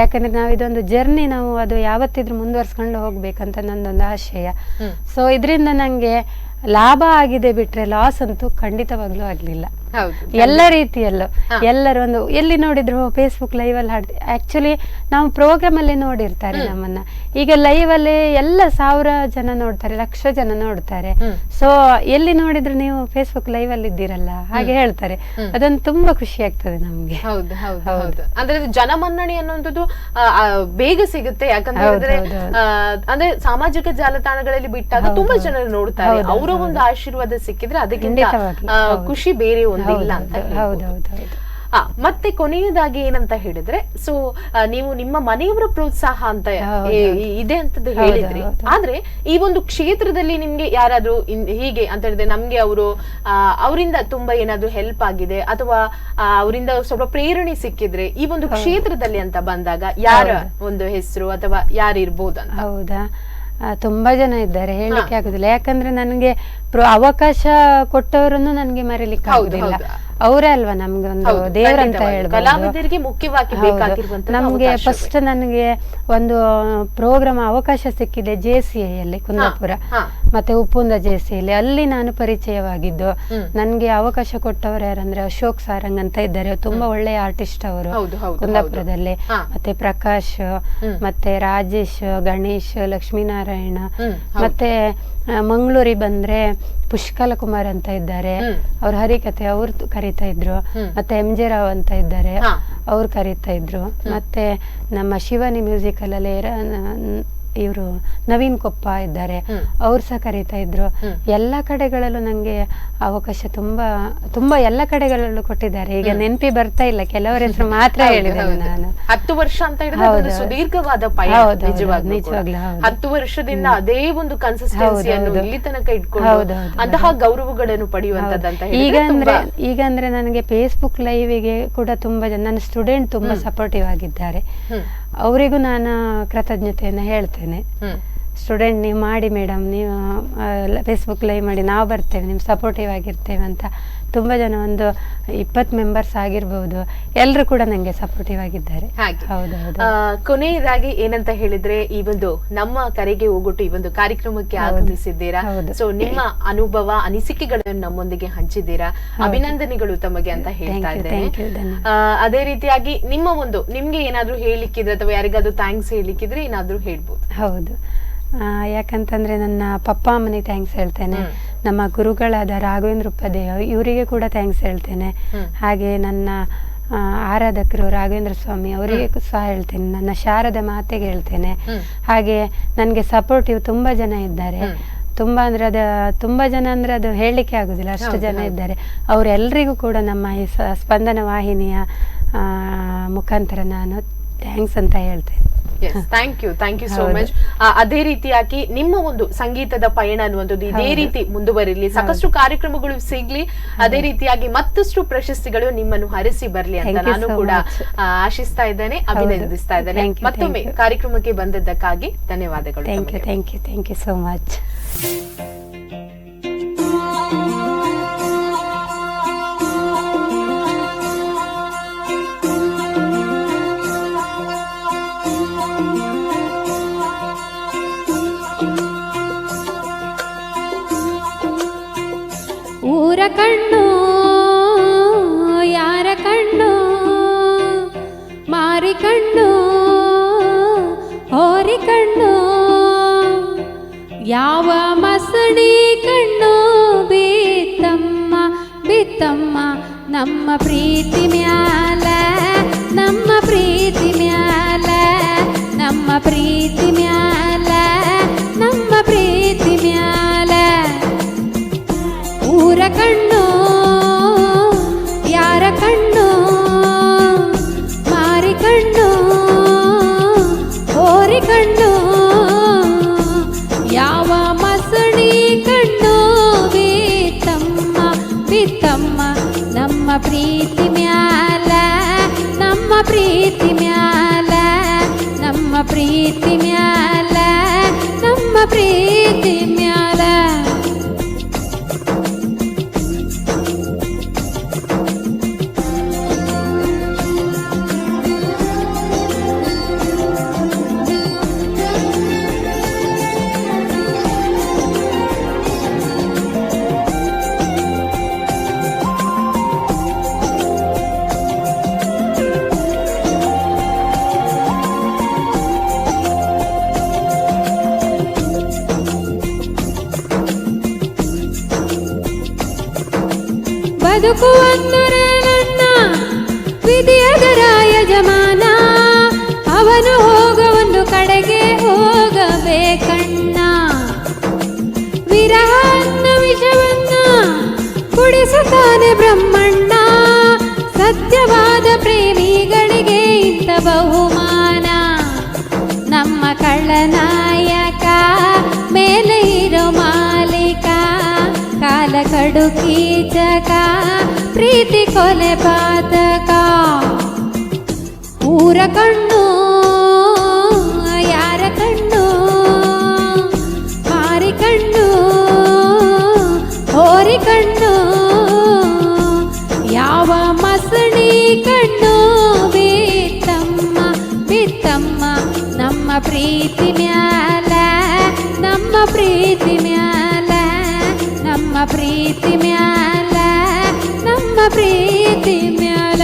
ಯಾಕಂದ್ರೆ ನಾವು ಇದೊಂದು ಜರ್ನಿ, ನಾವು ಅದು ಯಾವತ್ತಿದ್ರು ಮುಂದುವರ್ಸ್ಕೊಂಡು ಹೋಗ್ಬೇಕಂತ ನಂದೊಂದು ಆಶಯ. ಸೊ ಇದರಿಂದ ನಂಗೆ ಲಾಭ ಆಗಿದೆ ಬಿಟ್ರೆ ಲಾಸ್ ಅಂತೂ ಖಂಡಿತವಾಗ್ಲೂ ಆಗ್ಲಿಲ್ಲ. ಎಲ್ಲ ರೀತಿಯಲ್ಲೂ ಎಲ್ಲರೂ ಒಂದು ಎಲ್ಲಿ ನೋಡಿದ್ರು ಫೇಸ್ಬುಕ್ ಲೈವ್ ಅಲ್ಲಿ ಹಾಡ್ತಿ. ಆಕ್ಚುಲಿ ನಾವು ಪ್ರೋಗ್ರಾಮ್ ಅಲ್ಲಿ ನೋಡಿರ್ತಾರೆ ನಮ್ಮನ್ನ, ಈಗ ಲೈವ್ ಅಲ್ಲಿ ಎಲ್ಲ 1000 ಜನ ನೋಡ್ತಾರೆ, ಲಕ್ಷ ಜನ ನೋಡ್ತಾರೆ. ಸೊ ಎಲ್ಲಿ ನೋಡಿದ್ರು ನೀವು ಫೇಸ್ಬುಕ್ ಲೈವ್ ಅಲ್ಲಿ ಇದ್ದೀರಲ್ಲ ಹಾಗೆ ಹೇಳ್ತಾರೆ. ಅದೊಂದು ತುಂಬಾ ಖುಷಿ ಆಗ್ತದೆ ನಮ್ಗೆ. ಹೌದು ಹೌದು ಹೌದು. ಅಂದ್ರೆ ಜನಮನ್ನಣೆ ಅನ್ನುವಂಥದ್ದು ಬೇಗ ಸಿಗುತ್ತೆ. ಯಾಕಂತ ಹೇಳಿದ್ರೆ ಅಂದ್ರೆ ಸಾಮಾಜಿಕ ಜಾಲತಾಣಗಳಲ್ಲಿ ಬಿಟ್ಟಾಗ ತುಂಬಾ ಜನರು ನೋಡ್ತಾರೆ. ಅವರ ಒಂದು ಆಶೀರ್ವಾದ ಸಿಕ್ಕಿದ್ರೆ ಅದಕ್ಕಿಂತ ಖುಷಿ ಬೇರೆ ಒಂದಿಲ್ಲ ಅಂತ. ಮತ್ತೆ ಕೊನೆಯದಾಗಿ ಏನಂತ ಹೇಳಿದ್ರೆ, ಸೊ ನೀವು ನಿಮ್ಮ ಮನೆಯವರ ಪ್ರೋತ್ಸಾಹ ಅಂತ ಇದೆ ಅಂತ ಹೇಳಿದ್ರಿ. ಆದ್ರೆ ಈ ಒಂದು ಕ್ಷೇತ್ರದಲ್ಲಿ ನಿಮ್ಗೆ ಯಾರಾದ್ರೂ ಹೀಗೆ ಅಂತ ಹೇಳಿದ್ರೆ ನಮ್ಗೆ ಅವರಿಂದ ತುಂಬಾ ಏನಾದ್ರು ಹೆಲ್ಪ್ ಆಗಿದೆ ಅಥವಾ ಅವರಿಂದ ಸ್ವಲ್ಪ ಪ್ರೇರಣೆ ಸಿಕ್ಕಿದ್ರೆ ಈ ಒಂದು ಕ್ಷೇತ್ರದಲ್ಲಿ ಅಂತ ಬಂದಾಗ ಯಾರ ಒಂದು ಹೆಸರು ಅಥವಾ ಯಾರು ಇರ್ಬೋದು ಅಂತ? ಹೌದಾ, ತುಂಬಾ ಜನ ಇದ್ದಾರೆ, ಹೇಳಲಿಕ್ಕೆ ಆಗುದಿಲ್ಲ. ಯಾಕಂದ್ರೆ ನನಗೆ ಅವಕಾಶ ಕೊಟ್ಟವರನ್ನು ನನ್ಗೆ ಮರೀಲಿಕ್ಕೆ ಆಗುದಿಲ್ಲ. ಅವರೇ ಅಲ್ವಾ ನಮ್ಗೆ ಒಂದು ದೇವರಂತ ಕಲಾವಿದರಿಗೆ ಮುಖ್ಯವಾಗಿ ನಮ್ಗೆ ಫಸ್ಟ್ ನನಗೆ ಒಂದು ಪ್ರೋಗ್ರಾಮ್ ಅವಕಾಶ ಸಿಕ್ಕಿದೆ JCI ಅಲ್ಲಿ ಕುಂದಾಪುರ, ಮತ್ತೆ ಉಪ್ಪುಂದ JCI ಅಲ್ಲಿ ನಾನು ಪರಿಚಯವಾಗಿದ್ದು. ನನ್ಗೆ ಅವಕಾಶ ಕೊಟ್ಟವರು ಯಾರಂದ್ರೆ ಅಶೋಕ್ ಸಾರಂಗ್ ಅಂತ ಇದ್ದಾರೆ, ತುಂಬಾ ಒಳ್ಳೆಯ ಆರ್ಟಿಸ್ಟ್ ಅವರು ಕುಂದಾಪುರದಲ್ಲಿ. ಮತ್ತೆ ಪ್ರಕಾಶ್, ಮತ್ತೆ ರಾಜೇಶ್, ಗಣೇಶ್, ಲಕ್ಷ್ಮೀನಾರಾಯಣ, ಮತ್ತೆ ಮಂಗಳೂರಿಗೆ ಬಂದ್ರೆ ಪುಷ್ಕಲ ಕುಮಾರ್ ಅಂತ ಇದ್ದಾರೆ, ಅವ್ರ ಹರಿಕತೆ ಅವ್ರು ಕರೀತಾ ಇದ್ರು. ಮತ್ತೆ MJ ರಾವ್ ಅಂತ ಇದ್ದಾರೆ, ಅವ್ರು ಕರೀತಾ ಇದ್ರು. ಮತ್ತೆ ನಮ್ಮ ಶಿವಾನಿ ಮ್ಯೂಸಿಕಲ್ ಅಲ್ಲಿ ಇವರು ನವೀನ್ ಕೊಪ್ಪ ಇದ್ದಾರೆ, ಅವ್ರು ಸಹ ಕರೀತಾ ಇದ್ರು. ಎಲ್ಲ ಕಡೆಗಳಲ್ಲೂ ನಂಗೆ ಅವಕಾಶ ತುಂಬಾ ತುಂಬಾ ಎಲ್ಲ ಕಡೆಗಳಲ್ಲೂ ಕೊಟ್ಟಿದ್ದಾರೆ. ಈಗ ನೆನಪಿ ಬರ್ತಾ ಇಲ್ಲ, ಕೆಲವರ ಹೆಸರು ಮಾತ್ರ ಹೇಳಿದ್ದೇನೆ ನಾನು. 10 ವರ್ಷ ಅಂತ ಹೇಳಿದ್ರೆ ಸುದೀರ್ಘವಾದ ಪಯಣ. ನಿಜವಾಗ್ಲೂ 10 ವರ್ಷದಿಂದ ಅದೇ ಒಂದು ಕನ್ಸಿಸ್ಟೆನ್ಸಿಯನ್ನು ಇಲ್ಲಿ ತನಕ ಇಟ್ಕೊಂಡು ಅಂತಹ ಗೌರವಗಳನ್ನು ಪಡೆಯುವಂತದಂತ ಈಗ ಅಂದ್ರೆ ನನಗೆ ಫೇಸ್ಬುಕ್ ಲೈವ್ಗೆ ಕೂಡ ತುಂಬಾ ಜನ ನನ್ನ ಸ್ಟೂಡೆಂಟ್ ತುಂಬಾ ಸಪೋರ್ಟಿವ್ ಆಗಿದ್ದಾರೆ. ಅವರಿಗೂ ನಾನು ಕೃತಜ್ಞತೆಯನ್ನು ಹೇಳ್ತೇನೆ. ಸ್ಟೂಡೆಂಟ್ ನೀವು ಮಾಡಿ ಮೇಡಮ್, ನೀವು ಫೇಸ್ಬುಕ್ ಲೈವ್ ಮಾಡಿ, ನಾವು ಬರ್ತೇವೆ, ನಿಮ್ ಸಪೋರ್ಟಿವ್ ಆಗಿರ್ತೇವೆ ಅಂತ ತುಂಬಾ ಜನ, ಒಂದು 20 ಮೆಂಬರ್ಸ್ ಆಗಿರ್ಬಹುದು, ಎಲ್ಲರೂ ಕೂಡ ನಂಗೆ ಸಪೋರ್ಟಿವ್ ಆಗಿದ್ದಾರೆ. ಕೊನೆಯದಾಗಿ ಏನಂತ ಹೇಳಿದ್ರೆ, ಈ ಒಂದು ನಮ್ಮ ಕರೆಗೆ ಹೋಗ್ಬಿಟ್ಟು ಈ ಒಂದು ಕಾರ್ಯಕ್ರಮಕ್ಕೆ ಆಗಮಿಸಿದ್ದೀರಾ. ಸೊ ನಿಮ್ಮ ಅನುಭವ ಅನಿಸಿಕೆಗಳನ್ನು ನಮ್ಮೊಂದಿಗೆ ಹಂಚಿದ್ದೀರಾ. ಅಭಿನಂದನೆಗಳು ತಮಗೆ ಅಂತ ಹೇಳ್ತಾ ಇದ್ದೇನೆ. ಅದೇ ರೀತಿಯಾಗಿ ನಿಮ್ಗೆ ಏನಾದ್ರು ಹೇಳಿಕ್ಕಿದ್ರೆ ಅಥವಾ ಯಾರಿಗಾದ್ರೂ ಥ್ಯಾಂಕ್ಸ್ ಹೇಳಿಕ್ಕಿದ್ರೆ ಏನಾದ್ರು ಹೇಳ್ಬೋದು? ಹೌದು, ಯಾಕಂತಂದ್ರೆ ನನ್ನ ಪಪ್ಪ ಅಮ್ಮನಿಗೆ ಥ್ಯಾಂಕ್ಸ್ ಹೇಳ್ತೇನೆ, ನಮ್ಮ ಗುರುಗಳಾದ ರಾಘವೇಂದ್ರ ಉಪಾಧ್ಯಾಯ ಇವರಿಗೆ ಕೂಡ ಥ್ಯಾಂಕ್ಸ್ ಹೇಳ್ತೇನೆ. ಹಾಗೆ ನನ್ನ ಆರಾಧಕರು ರಾಘವೇಂದ್ರ ಸ್ವಾಮಿ ಅವರಿಗೆ ಸಹ ಹೇಳ್ತೇನೆ, ನನ್ನ ಶಾರದ ಮಾತೆಗೆ ಹೇಳ್ತೇನೆ. ಹಾಗೆ ನನ್ಗೆ ಸಪೋರ್ಟಿವ್ ತುಂಬಾ ಜನ ಇದ್ದಾರೆ. ತುಂಬಾ ಜನ ಅಂದ್ರೆ ಅದು ಹೇಳಲಿಕ್ಕೆ ಆಗುದಿಲ್ಲ, ಅಷ್ಟು ಜನ ಇದ್ದಾರೆ. ಅವರೆಲ್ಲರಿಗೂ ಕೂಡ ನಮ್ಮ ಈ ಸ್ಪಂದನ ವಾಹಿನಿಯ ಮುಖಾಂತರ ನಾನು ಥ್ಯಾಂಕ್ಸ್ ಅಂತ ಹೇಳ್ತೇನೆ. Thank you so much. ಅದೇ ರೀತಿಯಾಗಿ ನಿಮ್ಮ ಒಂದು ಸಂಗೀತದ ಪಯಣ ಅನ್ನುವಂಥದ್ದು ಇದೇ ರೀತಿ ಮುಂದುವರಿಲಿ, ಸಾಕಷ್ಟು ಕಾರ್ಯಕ್ರಮಗಳು ಸಿಗ್ಲಿ, ಅದೇ ರೀತಿಯಾಗಿ ಮತ್ತಷ್ಟು ಪ್ರಶಸ್ತಿಗಳು ನಿಮ್ಮನ್ನು ಹರಿಸಿ ಬರ್ಲಿ ಅಂತ ನಾನು ಕೂಡ ಆಶಿಸ್ತಾ ಇದ್ದೇನೆ, ಅಭಿನಂದಿಸ್ತಾ ಇದ್ದೇನೆ. ಮತ್ತೊಮ್ಮೆ ಕಾರ್ಯಕ್ರಮಕ್ಕೆ ಬಂದದ್ದಕ್ಕಾಗಿ ಧನ್ಯವಾದಗಳು. Thank you so much. ಊರ ಕಣ್ಣು ಯಾರ ಕಣ್ಣು ಮಾರಿ ಕಣ್ಣು ಹೋರಿ ಕಣ್ಣು ಯಾವ ಮಸಣಿ ಕಣ್ಣು ಬಿತ್ತಮ್ಮ ಬಿತ್ತಮ್ಮ ನಮ್ಮ ಪ್ರೀತಿ ಮ್ಯಾಲ ನಮ್ಮ ಪ್ರೀತಿ ಮ್ಯಾಲ ನಮ್ಮ ಪ್ರೀತಿ ಮ್ಯಾಲ ನಮ್ಮ ಪ್ರೀತಿ ಮ್ಯಾಲ ಊರ ಕಣ್ಣು ಯಾರ ಕಣ್ಣು ಮಾರಿ ಕಣ್ಣು ಹೋರಿ ಕಣ್ಣು ಯಾವ ಮಸಣಿ ಕಣ್ಣು ಬಿತ್ತಮ್ಮ ಬಿತ್ತಮ್ಮ ನಮ್ಮ ಪ್ರೀತಿ ಮ್ಯಾಲ ನಮ್ಮ ಪ್ರೀತಿ ಮ್ಯಾಲ ನಮ್ಮ ಪ್ರೀತಿ ಮ್ಯಾಲ ನಮ್ಮ ಪ್ರೀತಿ ಮ್ಯಾಲ ಬದುಕುವಂದರೆ ನನ್ನ ವಿಧಿಯದರ ಯಜಮಾನ ಅವನು ಹೋಗ ಒಂದು ಕಡೆಗೆ ಹೋಗಬೇಕಣ್ಣ ವಿರಹ ಅನ್ನ ವಿಷವನ್ನ ಕುಡಿಸುತ್ತಾನೆ ಬ್ರಹ್ಮಣ್ಣ ಸತ್ಯವಾದ ಪ್ರೇಮಿಗಳಿಗೆ ಇಂಥ ಬಹುಮಾನ ನಮ್ಮ ಕಳ್ಳನಾಯಕ ಮೇಲೆ ಇರೋ ಮಾಲೀಕ ಕಾಲ ಕಡು ಕೀಚಕ ಪ್ರೀತಿ ಕೊಲೆ ಪಾತಕ ಊರ ಕಣ್ಣು ಯಾರ ಕಣ್ಣು ಮಾರಿ ಕಣ್ಣು ಹೋರಿ ಕಣ್ಣು ಯಾವ ಮಸಣಿ ಕಣ್ಣು ಬಿತ್ತಮ್ಮ ಬಿತ್ತಮ್ಮ ನಮ್ಮ ಪ್ರೀತಿ ಮ್ಯಾಲ ನಮ್ಮ ಪ್ರೀತಿ ಮ್ಯಾಲ ನಮ್ಮ ಪ್ರೀತಿ ಮ್ಯಾಲ ನಮ್ಮ ಪ್ರೀತಿ ಮ್ಯಾಲ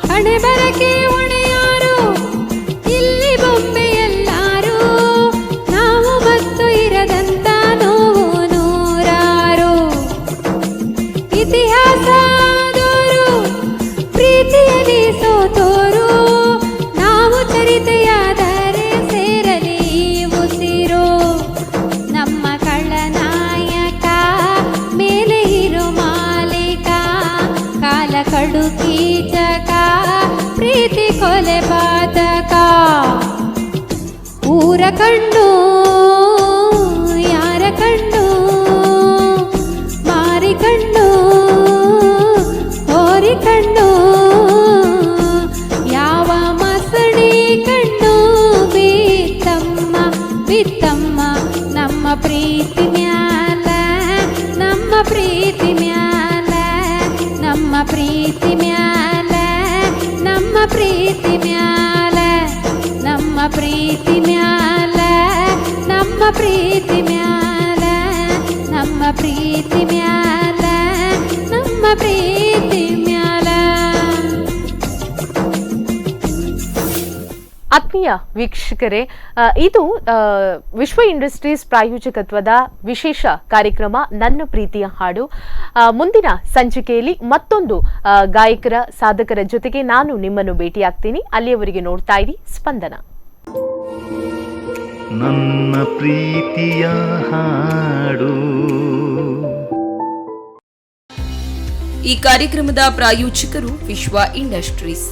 ಹಣೆ ಬರಕೆ ಹೊಣೆಯಾರು ಇಲ್ಲಿ ಬೊಂಬೆ ಎಲ್ಲಾರು ನಾವು ಮತ್ತು ಇರದಂತ ನೋವು ನೂರಾರು ಇತಿಹಾಸದೋರು ಪ್ರೀತಿಯಲ್ಲಿ ಸೋತೋರು ನಾವು ಚರಿತೆಯಾದರೆ ಸೇರಲಿ ಉಸಿರು ನಮ್ಮ ಕಳ್ಳನಾಯಕ ಮೇಲೆ ಇರೋ ಮಾಲೀಕ ಕಾಲ ಕಡು ಕೀಚಕ ಪ್ರೀತಿ ಕೊಲೆ ಪಾತಕ ಊರ ಕಣ್ಣು ಯಾರ ಕಣ್ಣು ಮಾರಿ ಕಣ್ಣು ಹೋರಿ ಕಣ್ಣು ಯಾವ ಮಸಣಿ ಕಣ್ಣು ಬಿತ್ತಮ್ಮ ಬಿತ್ತಮ್ಮ ನಮ್ಮ ಪ್ರೀತಿ ಮ್ಯಾಲ ನಮ್ಮ ಪ್ರೀತಿ ಮ್ಯಾಲ ನಮ್ಮ ಪ್ರೀತಿ ಮ್ಯಾಲ ನಮ್ಮ ಪ್ರೀತಿ ಮ್ಯಾಲ ನಮ್ಮ ಪ್ರೀತಿ ಮ್ಯಾಲ ನಮ್ಮ ಪ್ರೀತಿ ಮ್ಯಾಲ ನಮ್ಮ ಪ್ರೀತಿ ಮ್ಯಾಲ ನಮ್ಮ ಪ್ರೀತಿ ಮ್ಯಾಲ ಆತ್ಮೀಯ ವೀಕ್ಷಕರೇ, ಇದು ವಿಶ್ವ ಇಂಡಸ್ಟ್ರೀಸ್ ಪ್ರಾಯೋಜಕತ್ವದ ವಿಶೇಷ ಕಾರ್ಯಕ್ರಮ ನನ್ನ ಪ್ರೀತಿಯ ಹಾಡು. ಮುಂದಿನ ಸಂಚಿಕೆಯಲ್ಲಿ ಮತ್ತೊಂದು ಗಾಯಕರ ಸಾಧಕರ ಜೊತೆಗೆ ನಾನು ನಿಮ್ಮನ್ನು ಭೇಟಿಯಾಗ್ತೀನಿ. ಅಲ್ಲಿಯವರೆಗೆ ನೋಡ್ತಾ ಇರಿ ಸ್ಪಂದನ. ನನ್ನ ಪ್ರೀತಿಯ ಹಾಡು. ಈ ಕಾರ್ಯಕ್ರಮದ ಪ್ರಾಯೋಜಕರು ವಿಶ್ವ ಇಂಡಸ್ಟ್ರೀಸ್.